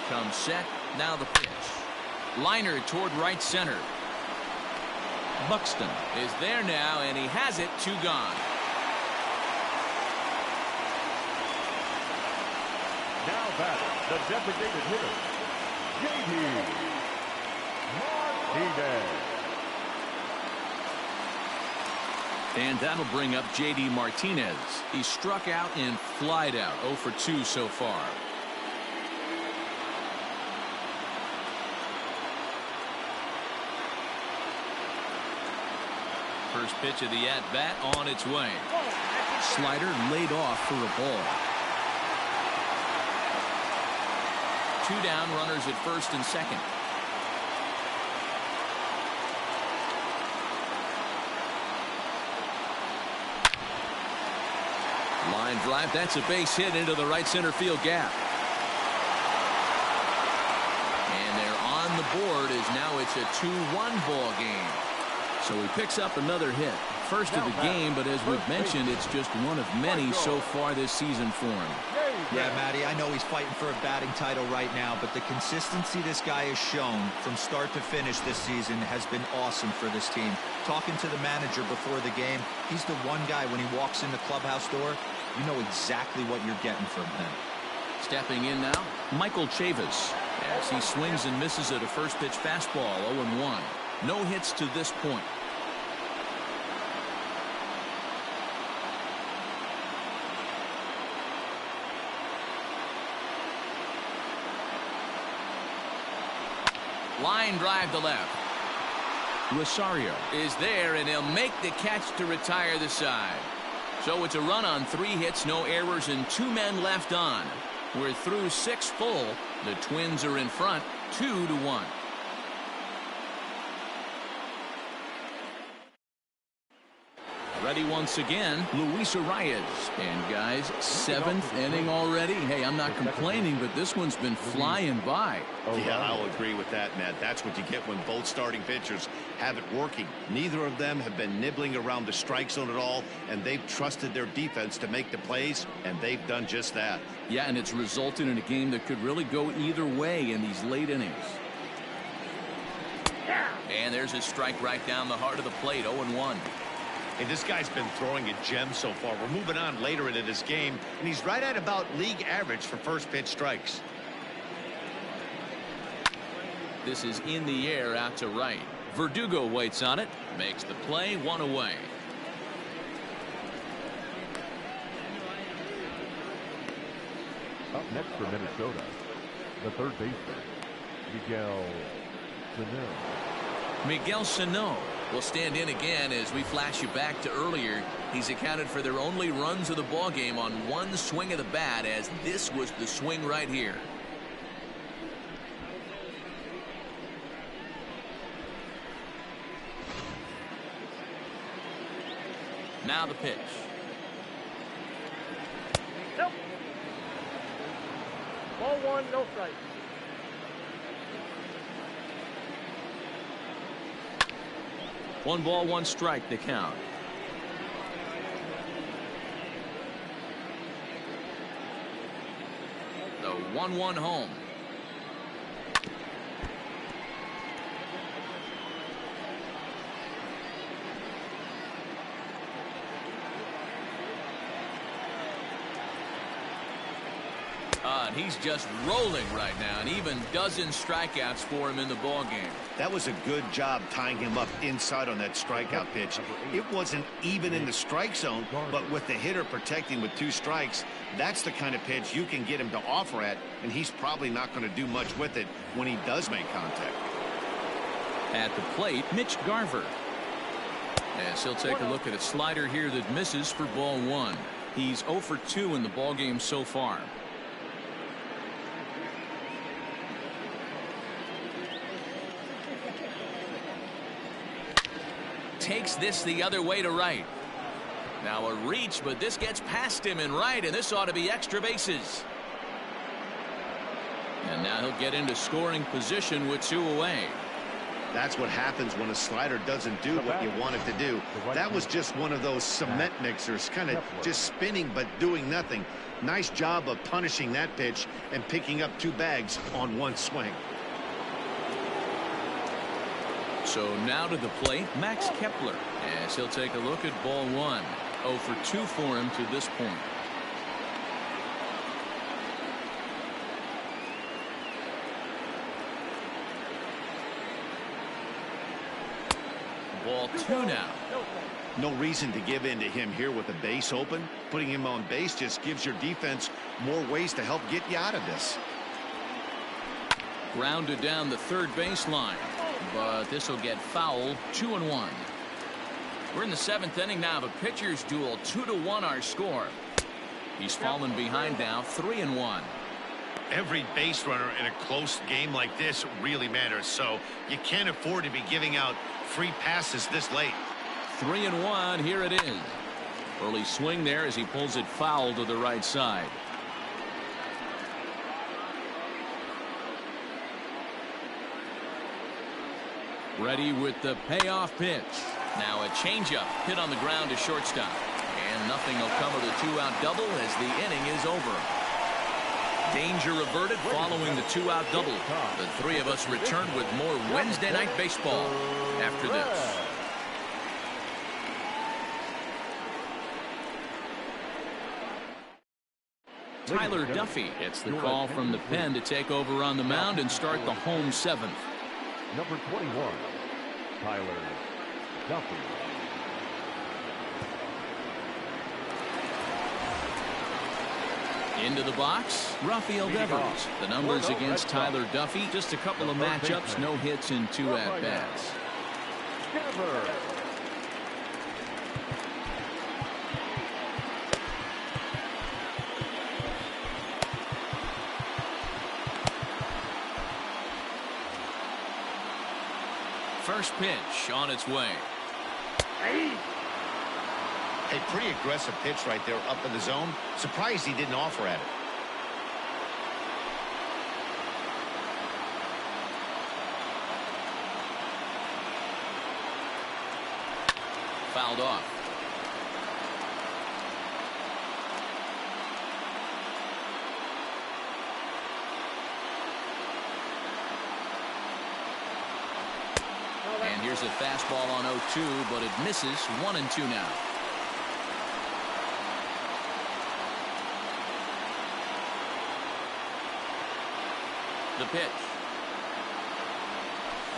Comes set, now the pitch. Liner toward right center. Buxton is there now, and he has it, 2 gone. Now batting, the designated hitter, J.D. Martinez. And that'll bring up J.D. Martinez. He struck out and flied out, 0 for 2 so far. First pitch of the at-bat on its way. Slider laid off for a ball. 2 down, runners at first and second. Line drive, that's a base hit into the right center field gap. And they're on the board as now it's a 2-1 ball game. So he picks up another hit. First of the game, but as we've mentioned, it's just one of many so far this season for him. Yeah, Matty, I know he's fighting for a batting title right now, but the consistency this guy has shown from start to finish this season has been awesome for this team. Talking to the manager before the game, he's the one guy when he walks in the clubhouse door, you know exactly what you're getting from him. Stepping in now, Michael Chavis, as he swings and misses at a first pitch fastball, 0-1. No hits to this point. Line drive to left. Rosario is there, and he'll make the catch to retire the side. So it's a run on 3 hits, no errors, and 2 men left on. We're through 6 full. The Twins are in front, 2-1. Ready once again, Luis Arias. And guys, 7th inning already. Hey, I'm not complaining, but this one's been flying by. Yeah, I'll agree with that, Matt. That's what you get when both starting pitchers have it working. Neither of them have been nibbling around the strike zone at all, and they've trusted their defense to make the plays, and they've done just that. Yeah, and it's resulted in a game that could really go either way in these late innings. And there's a strike right down the heart of the plate, 0-1. And this guy's been throwing a gem so far. We're moving on later into this game, and he's right at about league average for first pitch strikes. This is in the air out to right. Verdugo waits on it, makes the play, 1 away. Up next for Minnesota, the third baseman, Miguel Sano. Miguel Sano will stand in again as we flash you back to earlier. He's accounted for their only runs of the ball game on 1 swing of the bat, as this was the swing right here. Now the pitch. Nope. Ball 1, no strike. One ball, 1 strike, the count. 1-1 home. And he's just rolling right now, and even dozen strikeouts for him in the ball game. That was a good job tying him up inside on that strikeout pitch. It wasn't even in the strike zone, but with the hitter protecting with 2 strikes, that's the kind of pitch you can get him to offer at, and he's probably not going to do much with it when he does make contact. At the plate, Mitch Garver. As he'll take a look at a slider here that misses for ball 1. He's 0 for 2 in the ball game so far. Takes this the other way to right. Now a reach, but this gets past him in right, and this ought to be extra bases. And now he'll get into scoring position with 2 away. That's what happens when a slider doesn't do what you want it to do. That was just one of those cement mixers, kind of just spinning but doing nothing. Nice job of punishing that pitch and picking up 2 bags on 1 swing. So now to the plate, Max Kepler, as he'll take a look at ball 1. 0 for 2 for him to this point. Ball 2 now. No reason to give in to him here with the base open. Putting him on base just gives your defense more ways to help get you out of this. Grounded down the third baseline, but this will get fouled. 2-1. We're in the 7th inning now of a pitcher's duel. 2-1 our score. He's fallen behind now. 3-1. Every base runner in a close game like this really matters, so you can't afford to be giving out free passes this late. 3-1. Here it is. Early swing there as he pulls it foul to the right side. Ready with the payoff pitch. Now a changeup hit on the ground to shortstop. And nothing will come of the 2-out double as the inning is over. Danger averted following the 2-out double. The 3 of us return with more Wednesday Night Baseball after this. Tyler Duffy gets the call from the pen to take over on the mound and start the home 7th. Number 21, Tyler Duffy. Into the box, Rafael Devers. The numbers against Tyler Duffy, just a couple of matchups, no hits and 2 at-bats. Devers. First pitch on its way. A pretty aggressive pitch right there up in the zone. Surprised he didn't offer at it. Fouled off. And here's a fastball on 0-2, but it misses. 1-2 now. The pitch.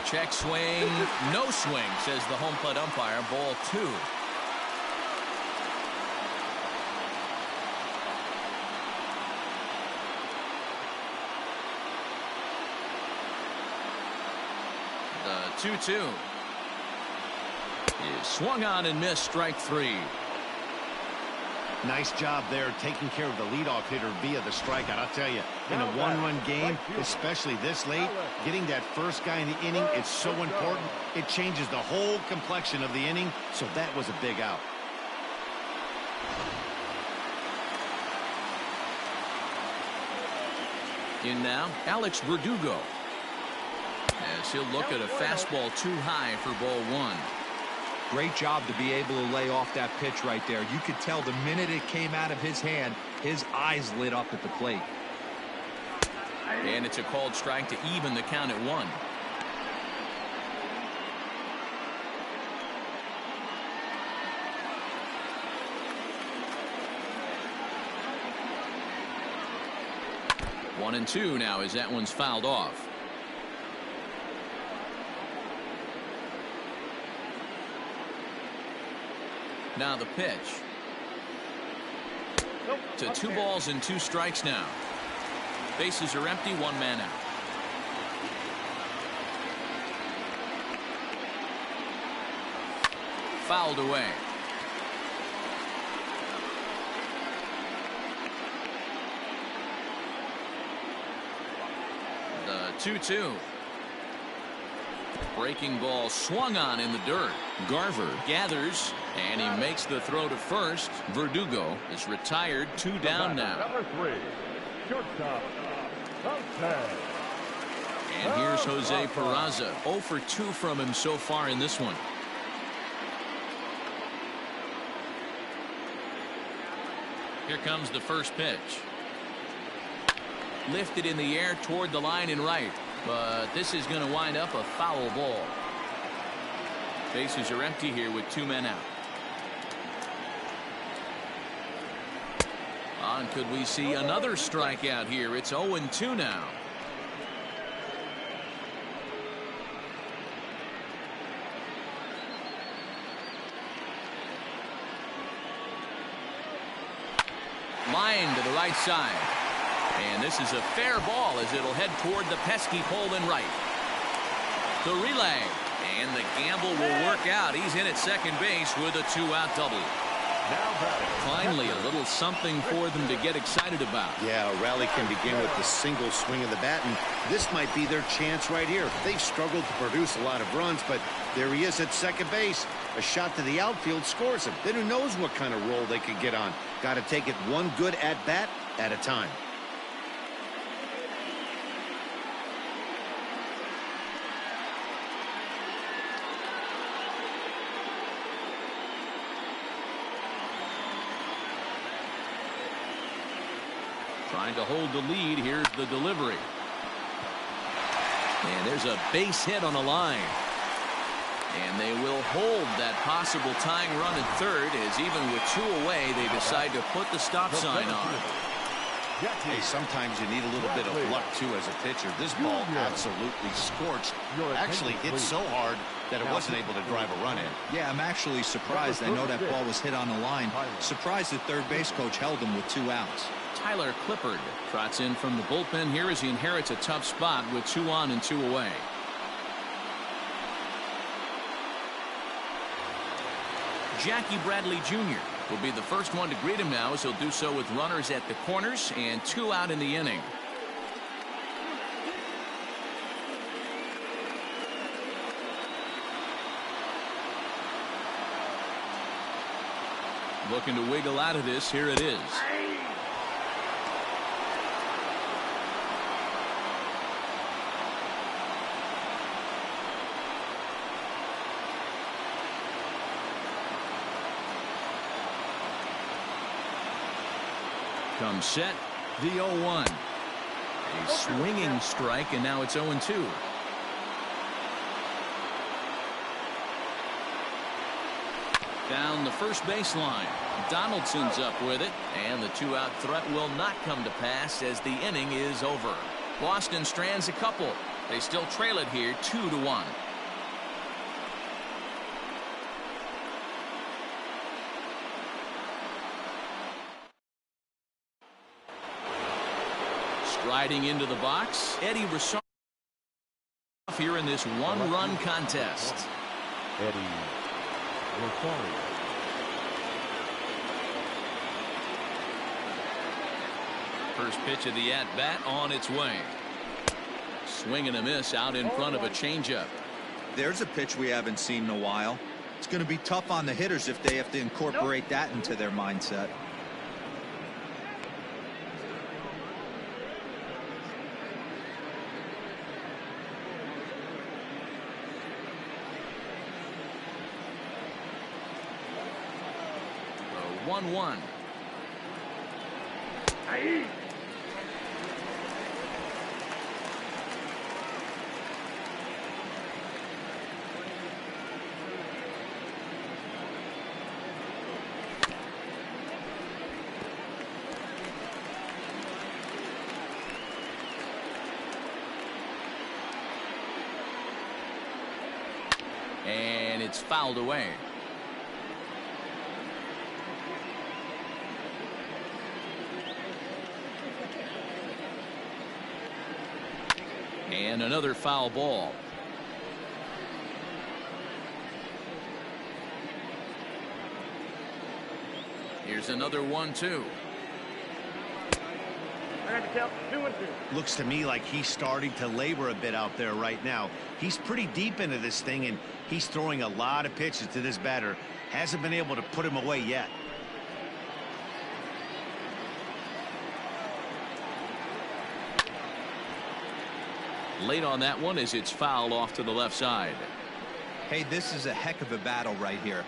Check swing. No swing, says the home plate umpire. Ball 2. The 2-2 is swung on and missed. Strike 3. Nice job there taking care of the leadoff hitter via the strikeout. I'll tell you, in a 1-run game, especially this late, getting that first guy in the inning, it's so important. It changes the whole complexion of the inning, so that was a big out. In now, Alex Verdugo. As he'll look at a fastball too high for ball 1. Great job to be able to lay off that pitch right there. You could tell the minute it came out of his hand, his eyes lit up at the plate. And it's a called strike to even the count at 1. One and two now as that one's fouled off. Now the pitch. To 2 balls and 2 strikes now. Bases are empty, 1 man out. Fouled away. The 2-2. Breaking ball swung on in the dirt. Garver gathers, and he makes the throw to first. Verdugo is retired, 2 down now. Number 3, shortstop, Jose. And here's Jose Peraza. 0 for 2 from him so far in this one. Here comes the first pitch. Lifted in the air toward the line and right. But this is going to wind up a foul ball. Bases are empty here with 2 men out. And could we see another strikeout here? It's 0-2 now. Line to the right side. And this is a fair ball as it'll head toward the pesky pole and right. The relay. And the gamble will work out. He's in at second base with a 2-out double. Finally, a little something for them to get excited about. Yeah, a rally can begin with the single swing of the bat, and this might be their chance right here. They've struggled to produce a lot of runs, but there he is at second base. A shot to the outfield scores him. Then who knows what kind of roll they could get on. Got to take it one good at-bat at a time. Trying to hold the lead. Here's the delivery. And there's a base hit on the line. And they will hold that possible tying run at third as even with 2 away they decide to put the stop sign on. Hey, sometimes you need a little bit of luck too as a pitcher. This ball absolutely scorched. Actually hit so hard that it wasn't able to drive a run in. Yeah, I'm actually surprised. I know that ball was hit on the line. Surprised the third base coach held him with 2 outs. Tyler Clippard trots in from the bullpen here as he inherits a tough spot with 2 on and 2 away. Jackie Bradley Jr. will be the first one to greet him now as he'll do so with runners at the corners and 2 out in the inning. Looking to wiggle out of this. Here it is. Comes set, the 0-1. A swinging strike, and now it's 0-2. Down the first baseline. Donaldson's up with it, and the 2-out threat will not come to pass as the inning is over. Boston strands a couple. They still trail it here 2-1. Striding into the box, Eddie Rosario here in this 1-run contest. Eddie Rosario. First pitch of the at-bat on its way. Swing and a miss out in front of a changeup. There's a pitch we haven't seen in a while. It's going to be tough on the hitters if they have to incorporate that into their mindset. The 1-1. And it's fouled away. And another foul ball. Here's another 1-2. Count 2-2. Looks to me like he's starting to labor a bit out there right now. He's pretty deep into this thing, and he's throwing a lot of pitches to this batter. Hasn't been able to put him away yet. Late on that one as it's fouled off to the left side. Hey, this is a heck of a battle right here.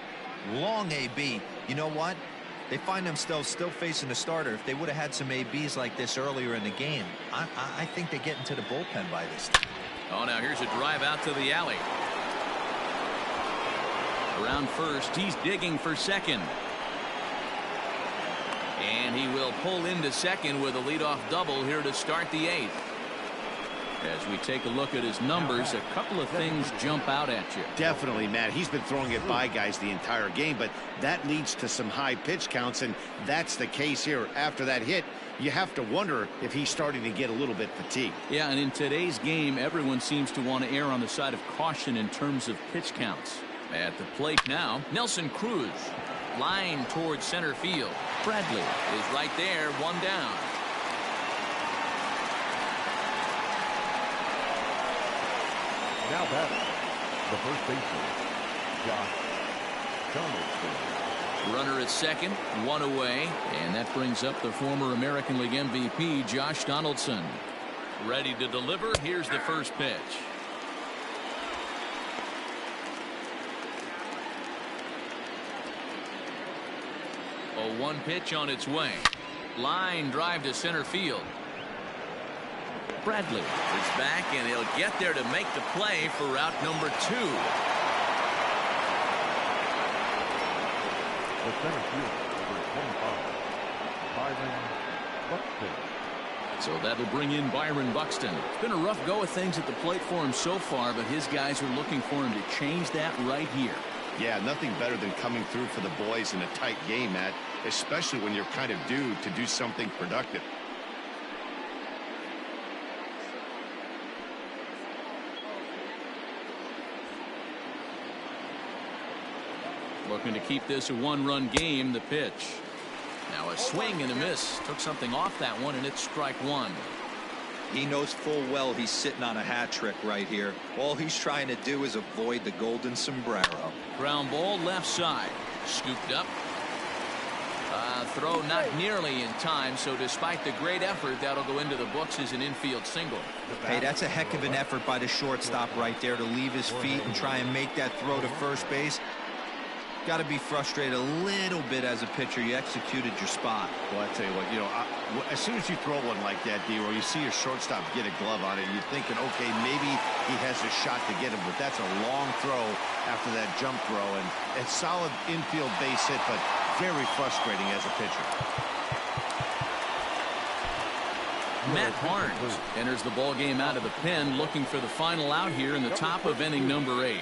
Long AB. You know what? They find themselves still facing the starter. If they would have had some ABs like this earlier in the game, I think they get into the bullpen by this time. Oh, now here's a drive out to the alley. Around first, he's digging for second. And he will pull into second with a leadoff double here to start the 8th. As we take a look at his numbers, a couple of things jump out at you. Definitely, Matt. He's been throwing it by guys the entire game, but that leads to some high pitch counts, and that's the case here. After that hit, you have to wonder if he's starting to get a little bit fatigued. Yeah, and in today's game, everyone seems to want to err on the side of caution in terms of pitch counts. At the plate now, Nelson Cruz. Line towards center field. Bradley is right there, one down. Now batting, the first baseman, Josh Donaldson. Runner at second, one away, and that brings up the former American League MVP, Josh Donaldson. Ready to deliver. Here's the first pitch. A 1 pitch on its way. Line drive to center field. Bradley is back, and he'll get there to make the play for route number 2. The center fielder, number 25, Byron Buxton. So that'll bring in Byron Buxton. It's been a rough go of things at the plate for him so far, but his guys are looking for him to change that right here. Yeah, nothing better than coming through for the boys in a tight game, Matt, especially when you're kind of due to do something productive. Looking to keep this a 1-run game. The pitch. Now a swing and a miss. Took something off that one, and it's strike 1. He knows full well he's sitting on a hat trick right here. All he's trying to do is avoid the golden sombrero. Ground ball left side. Scooped up. Throw not nearly in time, so despite the great effort, that'll go into the books as an infield single. Hey, that's a heck of an effort by the shortstop right there to leave his feet and try and make that throw to first base. Got to be frustrated a little bit as a pitcher. You executed your spot. Well, I tell you what, as soon as you throw one like that, D-Roy, you see your shortstop get a glove on it, and you're thinking, okay, maybe he has a shot to get him, but that's a long throw after that jump throw, and a solid infield base hit, but very frustrating as a pitcher. Matt Barnes enters the ball game out of the pen, looking for the final out here in the top of inning number 8.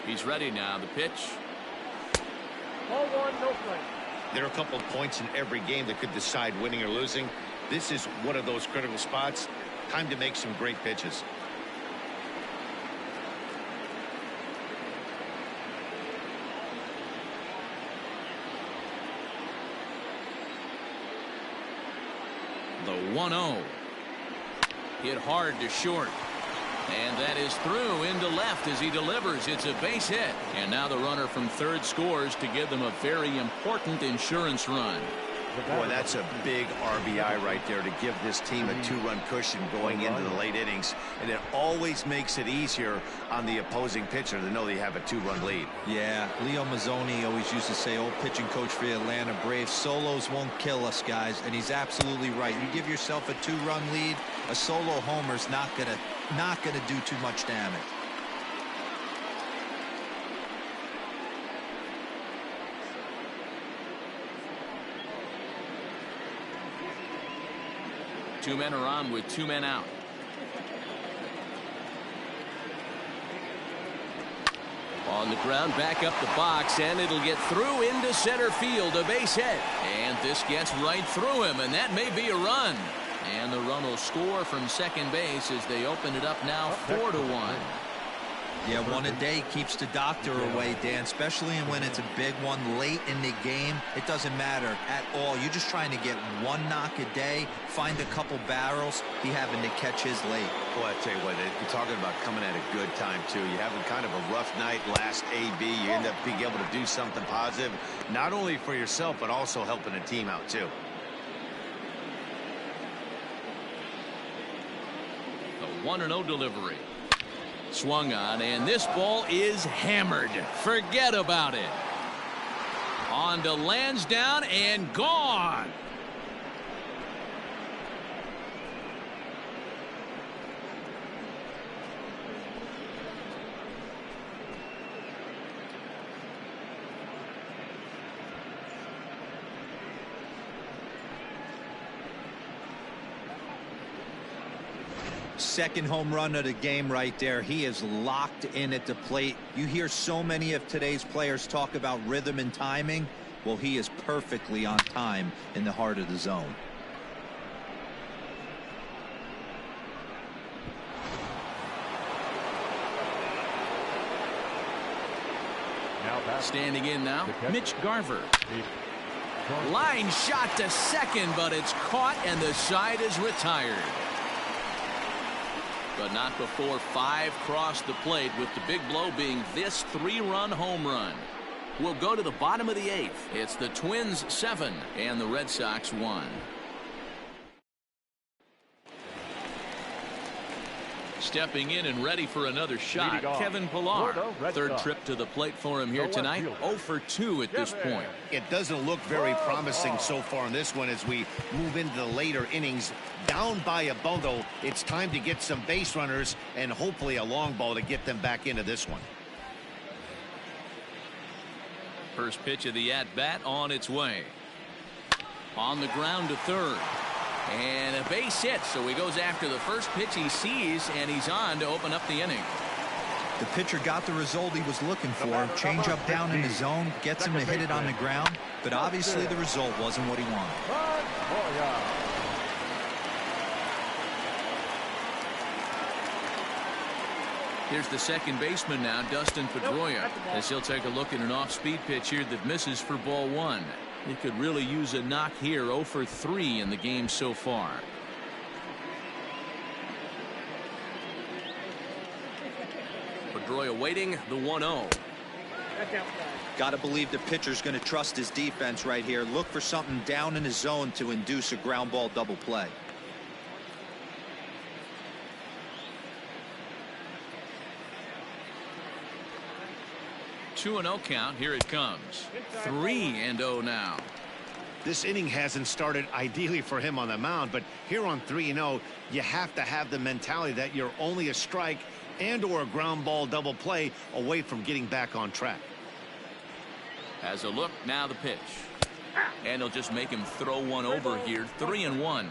He's ready now. The pitch. Ball 1, no strike. There are a couple of points in every game that could decide winning or losing. This is one of those critical spots. Time to make some great pitches. The 1-0. Hit hard to short. And that is through into left as he delivers. It's a base hit. And now the runner from third scores to give them a very important insurance run. Boy, that's a big RBI right there to give this team a two-run cushion going into the late innings. And it always makes it easier on the opposing pitcher to know they have a two-run lead. Yeah, Leo Mazzoni always used to say, old pitching coach for the Atlanta Braves, solos won't kill us, guys. And he's absolutely right. You give yourself a two-run lead, a solo homer's not gonna do too much damage. Two men are on with two men out. On the ground, back up the box, and it'll get through into center field, a base hit. And this gets right through him, and that may be a run. And the run will score from second base as they open it up now 4-1. Yeah, one a day keeps the doctor away, Dan, especially when it's a big one late in the game. It doesn't matter at all. You're just trying to get one knock a day, find a couple barrels. He having to catch his late. Boy, I tell you what, you're talking about coming at a good time, too. You're having kind of a rough night last AB. You end up being able to do something positive, not only for yourself, but also helping the team out, too. The 1-0 delivery. Swung on, and this ball is hammered. Forget about it. On to Lansdowne and gone. Second home run of the game right there. He is locked in at the plate. You hear so many of today's players talk about rhythm and timing. Well, he is perfectly on time in the heart of the zone. Standing in now, Mitch Garver. Line shot to second, but it's caught and the side is retired. But not before 5 crossed the plate, with the big blow being this 3-run home run. We'll go to the bottom of the 8th. It's the Twins 7 and the Red Sox 1. Stepping in and ready for another shot, Kevin Pillar. Third trip to the plate for him here tonight. 0 for 2 at this point. It doesn't look very promising so far in this one as we move into the later innings. Down by a bundle, it's time to get some base runners and hopefully a long ball to get them back into this one. First pitch of the at-bat on its way. On the ground to third. And a base hit, so he goes after the first pitch he sees, and he's on to open up the inning. The pitcher got the result he was looking for. Change up down in the zone, gets him to hit it on the ground, but obviously the result wasn't what he wanted. Here's the second baseman now, Dustin Pedroia, as he'll take a look at an off-speed pitch here that misses for ball 1. He could really use a knock here. 0 for 3 in the game so far. Pedroia waiting, the 1-0. Got to believe the pitcher's going to trust his defense right here. Look for something down in his zone to induce a ground ball double play. Two 2-0 count. Here it comes. 3-0 now. This inning hasn't started ideally for him on the mound, but here on 3-0, you have to have the mentality that you're only a strike and or a ground ball double play away from getting back on track. Has a look, now the pitch. And he'll just make him throw one over here. 3-1.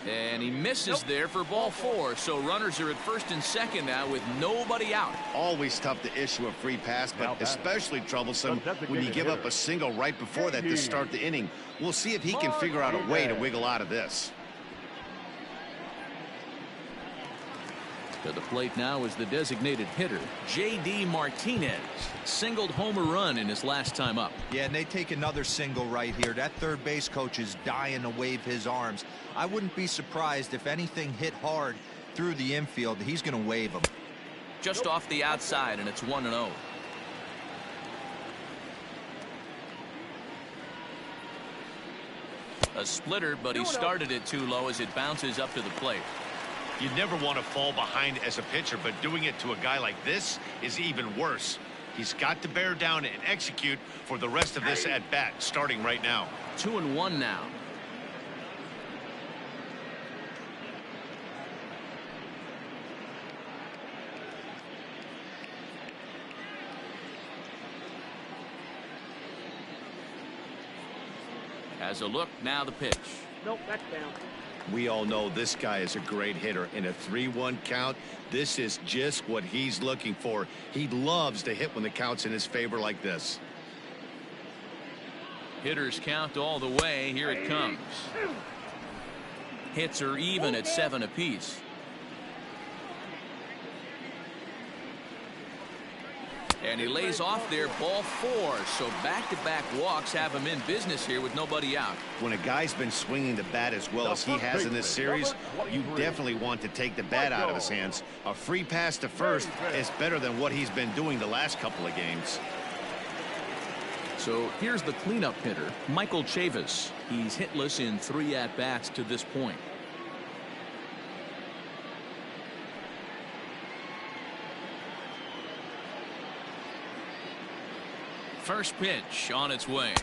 And he misses there for ball 4. So runners are at first and second now with nobody out. Always tough to issue a free pass, but especially troublesome when you give up a single right before that to start the inning. We'll see if he can figure out a way to wiggle out of this. To the plate now is the designated hitter, J.D. Martinez. Singled home a run in his last time up. Yeah, and they take another single right here. That third base coach is dying to wave his arms. I wouldn't be surprised if anything hit hard through the infield. He's going to wave them. Just off the outside, and it's 1-0. A splitter, but he started it too low as it bounces up to the plate. You never want to fall behind as a pitcher, but doing it to a guy like this is even worse. He's got to bear down and execute for the rest of this at bat, starting right now. 2-1 now. Has a look, now the pitch. Nope, that's down. We all know this guy is a great hitter. In a 3-1 count, this is just what he's looking for. He loves to hit when the count's in his favor like this. Hitters count all the way. Here it comes. Hits are even at 7 apiece. And he lays off there, ball 4. So back-to-back walks have him in business here with nobody out. When a guy's been swinging the bat as well as he has in this series, you definitely want to take the bat out of his hands. A free pass to first is better than what he's been doing the last couple of games. So here's the cleanup hitter, Michael Chavis. He's hitless in 3 at-bats to this point. First pitch on its way.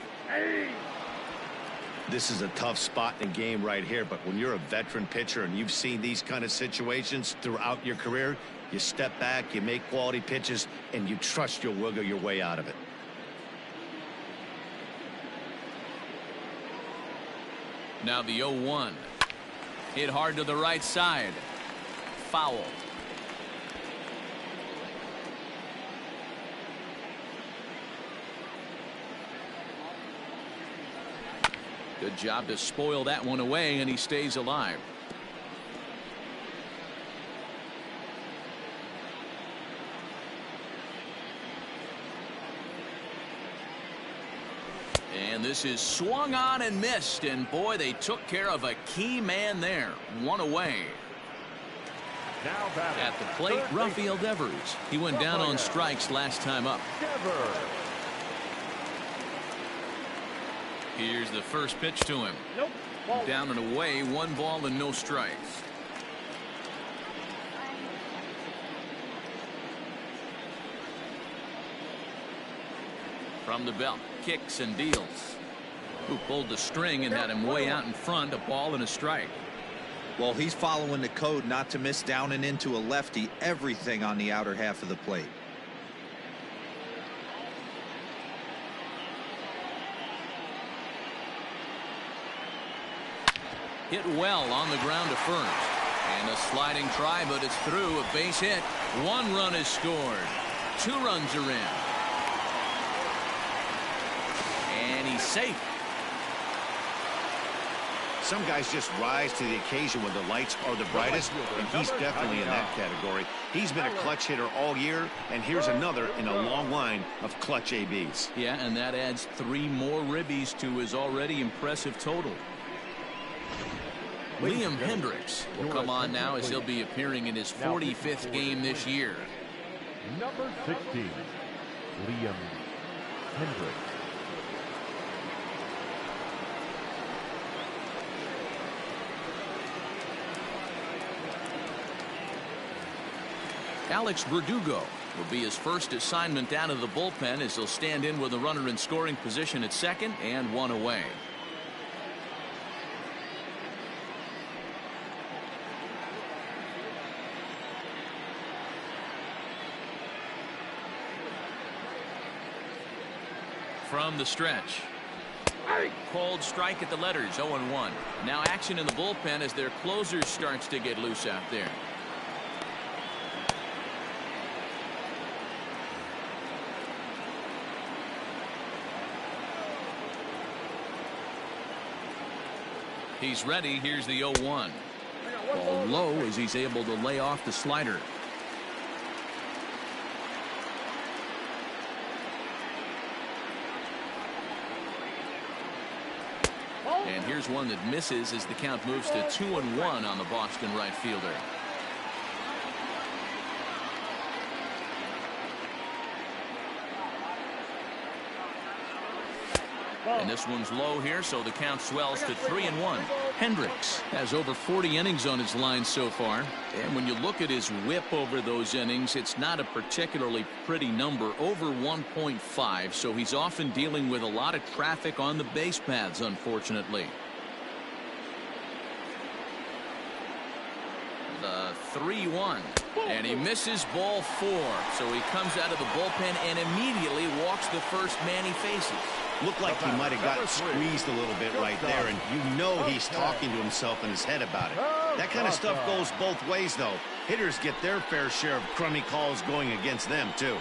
This is a tough spot in the game right here, but when you're a veteran pitcher and you've seen these kind of situations throughout your career, you step back, you make quality pitches, and you trust you'll wiggle your way out of it. Now the 0-1. Hit hard to the right side. Foul. Good job to spoil that one away, and he stays alive. And this is swung on and missed, and boy, they took care of a key man there. 1 away. At the plate, Rafael Devers. He went down on strikes last time up. Here's the first pitch to him. Down and away, 1 ball and no strikes. From the belt, kicks and deals. Who pulled the string and had him way out in front, a ball and a strike. Well, he's following the code not to miss down and into a lefty, everything on the outer half of the plate. Hit well on the ground to first. And a sliding try, but it's through. A base hit. 1 run is scored. 2 runs are in. And he's safe. Some guys just rise to the occasion when the lights are the brightest, and he's definitely in that category. He's been a clutch hitter all year, and here's another in a long line of clutch ABs. Yeah, and that adds 3 more ribbies to his already impressive total. Liam Hendricks will come on now as he'll be appearing in his 45th game this year. Number 16, Liam Hendricks. Alex Verdugo will be his first assignment out of the bullpen as he'll stand in with a runner in scoring position at second and 1 away. From the stretch. Cold strike at the letters, 0-1. Now action in the bullpen as their closer starts to get loose out there. He's ready. Here's the 0-1. Ball low as he's able to lay off the slider. And here's one that misses as the count moves to 2-1 on the Boston right fielder. And this one's low here, so the count swells to 3-1. Hendricks has over 40 innings on his line so far. And when you look at his whip over those innings, it's not a particularly pretty number, over 1.5. So he's often dealing with a lot of traffic on the base paths, unfortunately. The 3-1. And he misses ball 4. So he comes out of the bullpen and immediately walks the first man he faces. Looked like he might have gotten squeezed a little bit right there, and you know he's talking to himself in his head about it. That kind of stuff goes both ways, though. Hitters get their fair share of crummy calls going against them, too.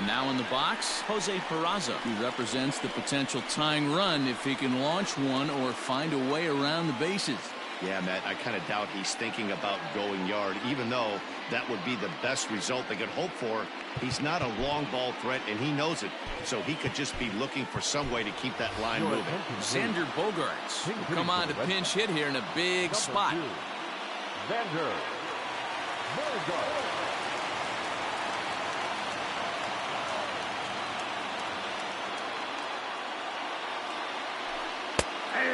Now in the box, Jose Peraza, who represents the potential tying run if he can launch one or find a way around the bases. Yeah, Matt, I kind of doubt he's thinking about going yard, even though that would be the best result they could hope for. He's not a long ball threat, and he knows it, so he could just be looking for some way to keep that line moving. Xander Bogaerts will come on to pinch hit here in a big spot. Xander Bogaerts.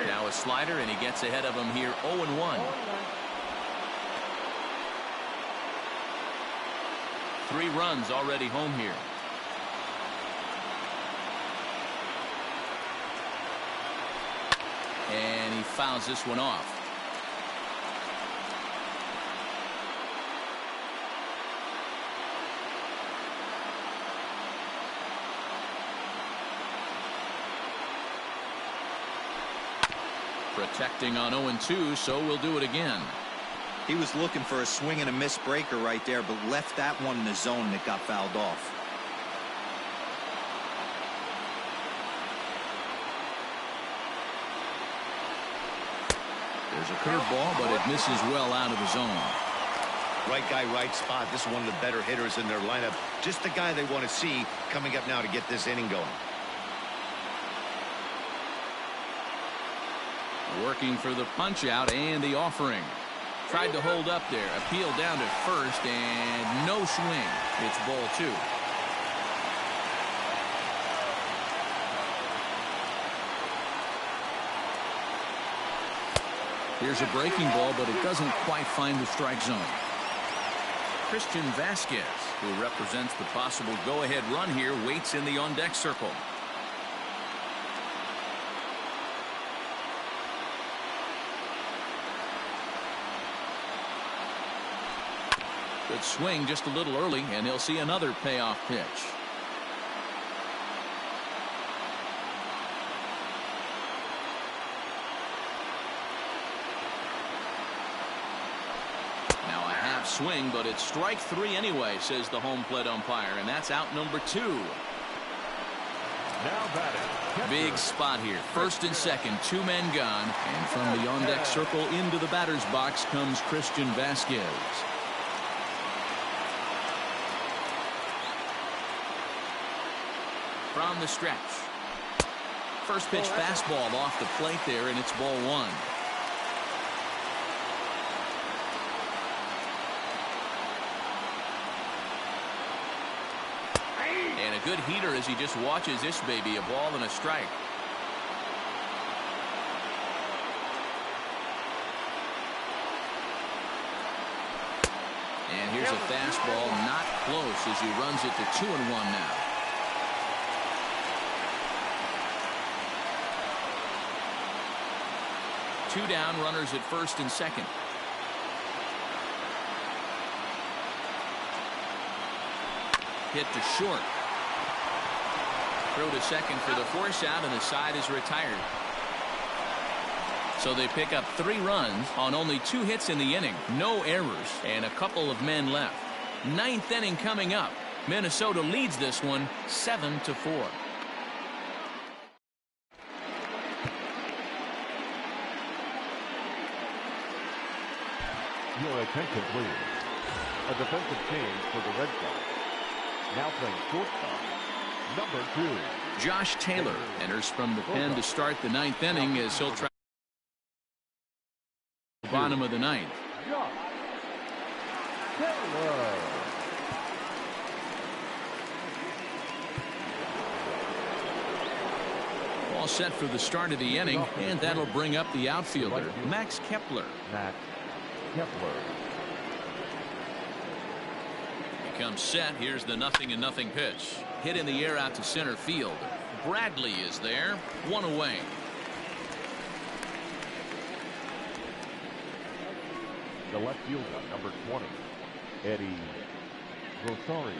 Now a slider, and he gets ahead of him here, 0-1. 3 runs already home here. And he fouls this one off. Protecting on 0-2, so we'll do it again. He was looking for a swing and a miss breaker right there, but left that one in the zone and it got fouled off. There's a curveball, but it misses well out of the zone. Right guy, right spot. This is one of the better hitters in their lineup. Just the guy they want to see coming up now to get this inning going. Working for the punch out and the offering. Tried to hold up there. Appeal down to first and no swing. It's ball 2. Here's a breaking ball, but it doesn't quite find the strike zone. Christian Vasquez, who represents the possible go-ahead run here, waits in the on-deck circle. Good swing just a little early, and he'll see another payoff pitch. Now a half swing, but it's strike 3 anyway, says the home plate umpire, and that's out number 2. Now batting. Big spot here. First and second, 2 men gone, and from the on-deck circle into the batter's box comes Christian Vasquez. From the stretch. First pitch fastball off the plate there, and it's ball 1. And a good heater as he just watches this baby, a ball and a strike. And here's a fastball, not close as he runs it to 2-1 now. Two down, runners at first and second. Hit to short. Throw to second for the force out, and the side is retired. So they pick up 3 runs on only 2 hits in the inning. No errors and a couple of men left. 9th inning coming up. Minnesota leads this one 7-4. Your attention, please. A defensive change for the Red Sox. Now playing shortstop, number 2. Josh Taylor enters from the pen to start the 9th inning as he'll try the bottom of the 9th. Josh Taylor. All set for the start of the inning, and that'll bring up the outfielder, Max Kepler. Max Kepler. He comes set. Here's the 0-0 pitch. Hit in the air out to center field. Bradley is there. 1 away. The left fielder, number 20, Eddie Rosario.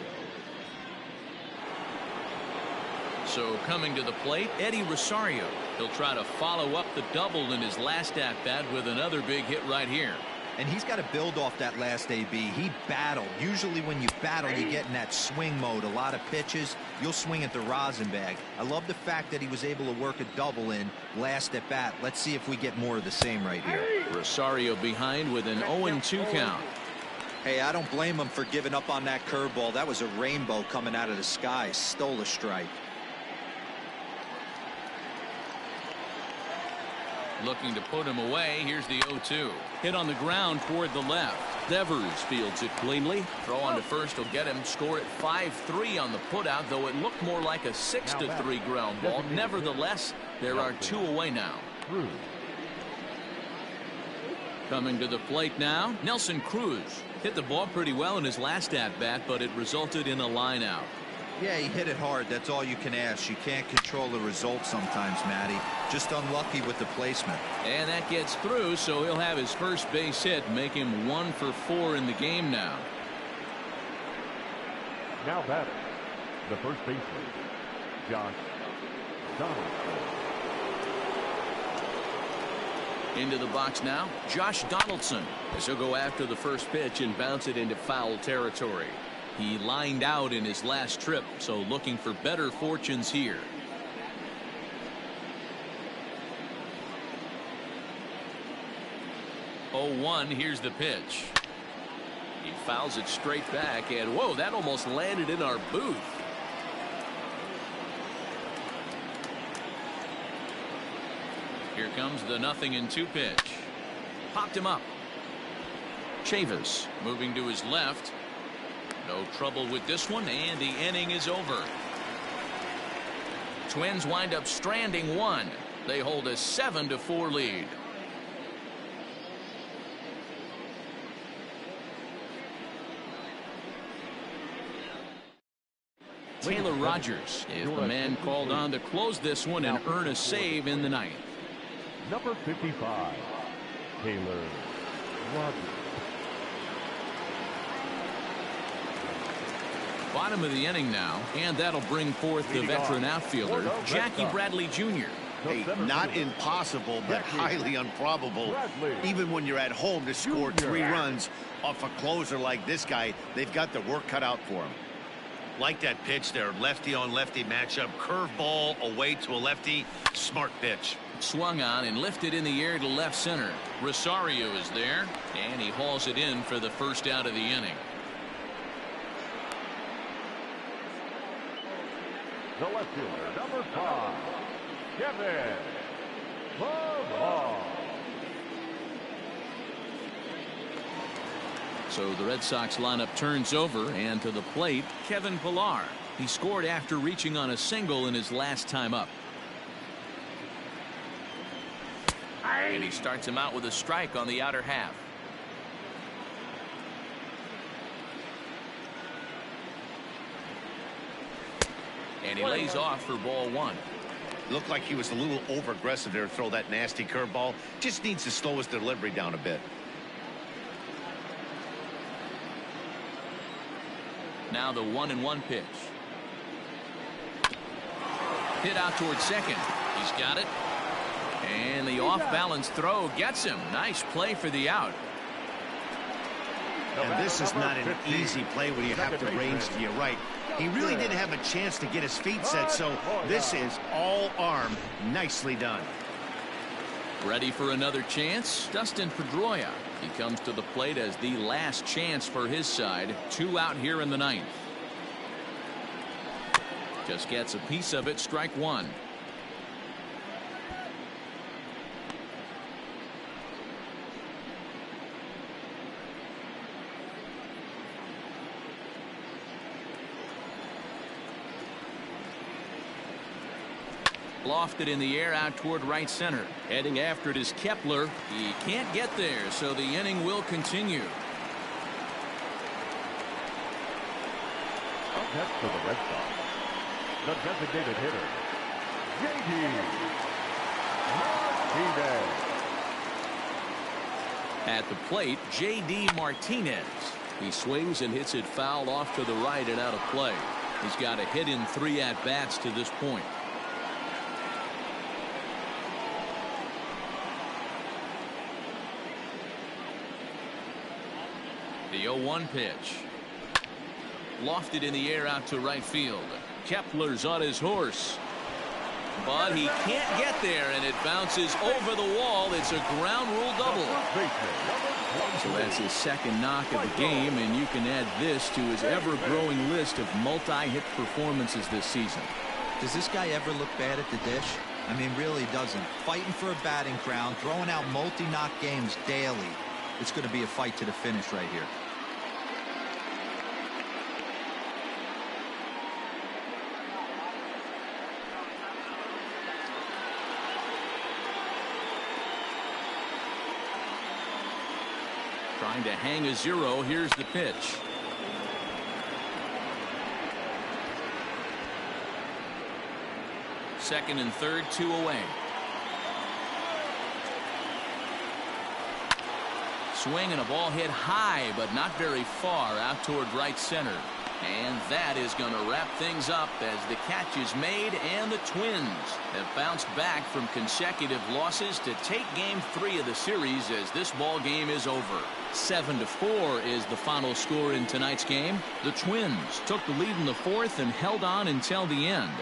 So coming to the plate, Eddie Rosario. He'll try to follow up the double in his last at-bat with another big hit right here. And he's got to build off that last AB. He battled. Usually when you battle, you get in that swing mode. A lot of pitches, you'll swing at the rosin bag. I love the fact that he was able to work a double in last at bat. Let's see if we get more of the same right here. Rosario behind with an 0-2 count. Hey, I don't blame him for giving up on that curveball. That was a rainbow coming out of the sky. Stole a strike. Looking to put him away. Here's the 0-2. Hit on the ground toward the left. Devers fields it cleanly. Throw on to first will get him. Score at 5-3 on the putout, though it looked more like a 6-3 ground ball. Nevertheless, there are 2 away now. Coming to the plate now, Nelson Cruz. Hit the ball pretty well in his last at-bat, but it resulted in a line out. Yeah, he hit it hard. That's all you can ask. You can't control the result sometimes, Matty. Just unlucky with the placement. And that gets through, so he'll have his first base hit, make him 1 for 4 in the game now. Now batting, the first baseman, Josh Donaldson. Into the box now, Josh Donaldson, as he'll go after the first pitch and bounce it into foul territory. He lined out in his last trip, so looking for better fortunes here. Oh, 1, here's the pitch. He fouls it straight back, and whoa, that almost landed in our booth. Here comes the 0-2 pitch. Popped him up. Chavis moving to his left. No trouble with this one, and the inning is over. Twins wind up stranding 1. They hold a 7-4 lead. Taylor Rogers is the man called on to close this one and earn a save in the 9th. Number 55, Taylor Rogers. Bottom of the inning now, and that'll bring forth the veteran outfielder, Jackie Bradley Jr. Hey, not impossible, but highly improbable. Even when you're at home to score 3 runs off a closer like this guy, they've got the work cut out for him. Like that pitch there, lefty on lefty matchup, curveball away to a lefty, smart pitch. Swung on and lifted in the air to left center. Rosario is there, and he hauls it in for the first out of the inning. The left fielder, number 5, Kevin Pillar. So the Red Sox lineup turns over, and to the plate, Kevin Pillar. He scored after reaching on a single in his last time up. And he starts him out with a strike on the outer half. And he lays off for ball 1. Looked like he was a little over aggressive there to throw that nasty curveball. Just needs to slow his delivery down a bit. Now the 1-1 pitch. Hit out towards second. He's got it. And the off-balance throw gets him. Nice play for the out. And this is not an easy play when you have to range to your right. He really didn't have a chance to get his feet set, so this is all arm. Nicely done. Ready for another chance? Dustin Pedroia. He comes to the plate as the last chance for his side. 2 out here in the 9th. Just gets a piece of it. Strike 1. Lofted in the air out toward right center. Heading after it is Kepler. He can't get there, so the inning will continue. Up next for the Red Sox, the designated hitter, J.D. Martinez. At the plate, J.D. Martinez. He swings and hits it foul off to the right and out of play. He's got a hit in 3 at-bats to this point. The 0-1 pitch. Lofted in the air out to right field. Kepler's on his horse. But he can't get there, and it bounces over the wall. It's a ground rule double. So that's his second knock of the game, and you can add this to his ever-growing list of multi-hit performances this season. Does this guy ever look bad at the dish? I mean, really doesn't. Fighting for a batting crown, throwing out multi-knock games daily. It's going to be a fight to the finish right here. Trying to hang a 0. Here's the pitch. Second and third, 2 away. Swing and a ball hit high, but not very far out toward right center. And that is going to wrap things up as the catch is made, and the Twins have bounced back from consecutive losses to take game 3 of the series as this ball game is over. 7-4 is the final score in tonight's game. The Twins took the lead in the 4th and held on until the end.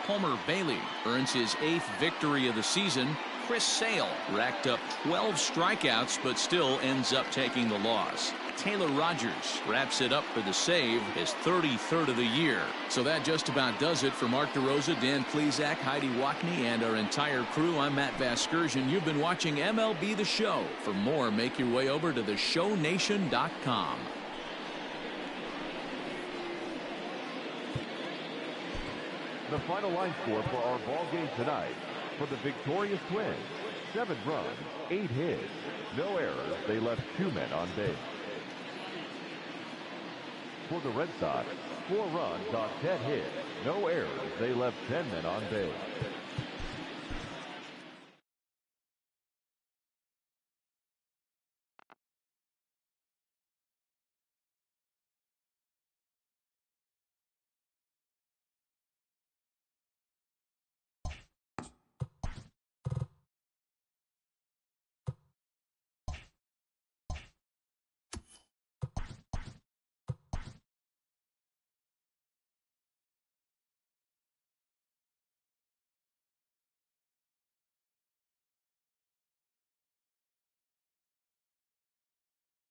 Homer Bailey earns his 8th victory of the season. Chris Sale racked up 12 strikeouts but still ends up taking the loss. Taylor Rogers wraps it up for the save, his 33rd of the year. So that just about does it for Mark DeRosa, Dan Plesac, Heidi Watney, and our entire crew. I'm Matt Vasgersian. You've been watching MLB The Show. For more, make your way over to theshownation.com. The final line score for our ball game tonight. For the victorious Twins, 7 runs, 8 hits, no errors. They left 2 men on base. For the Red Sox, 4 runs on 10 hits, no errors. They left 10 men on base.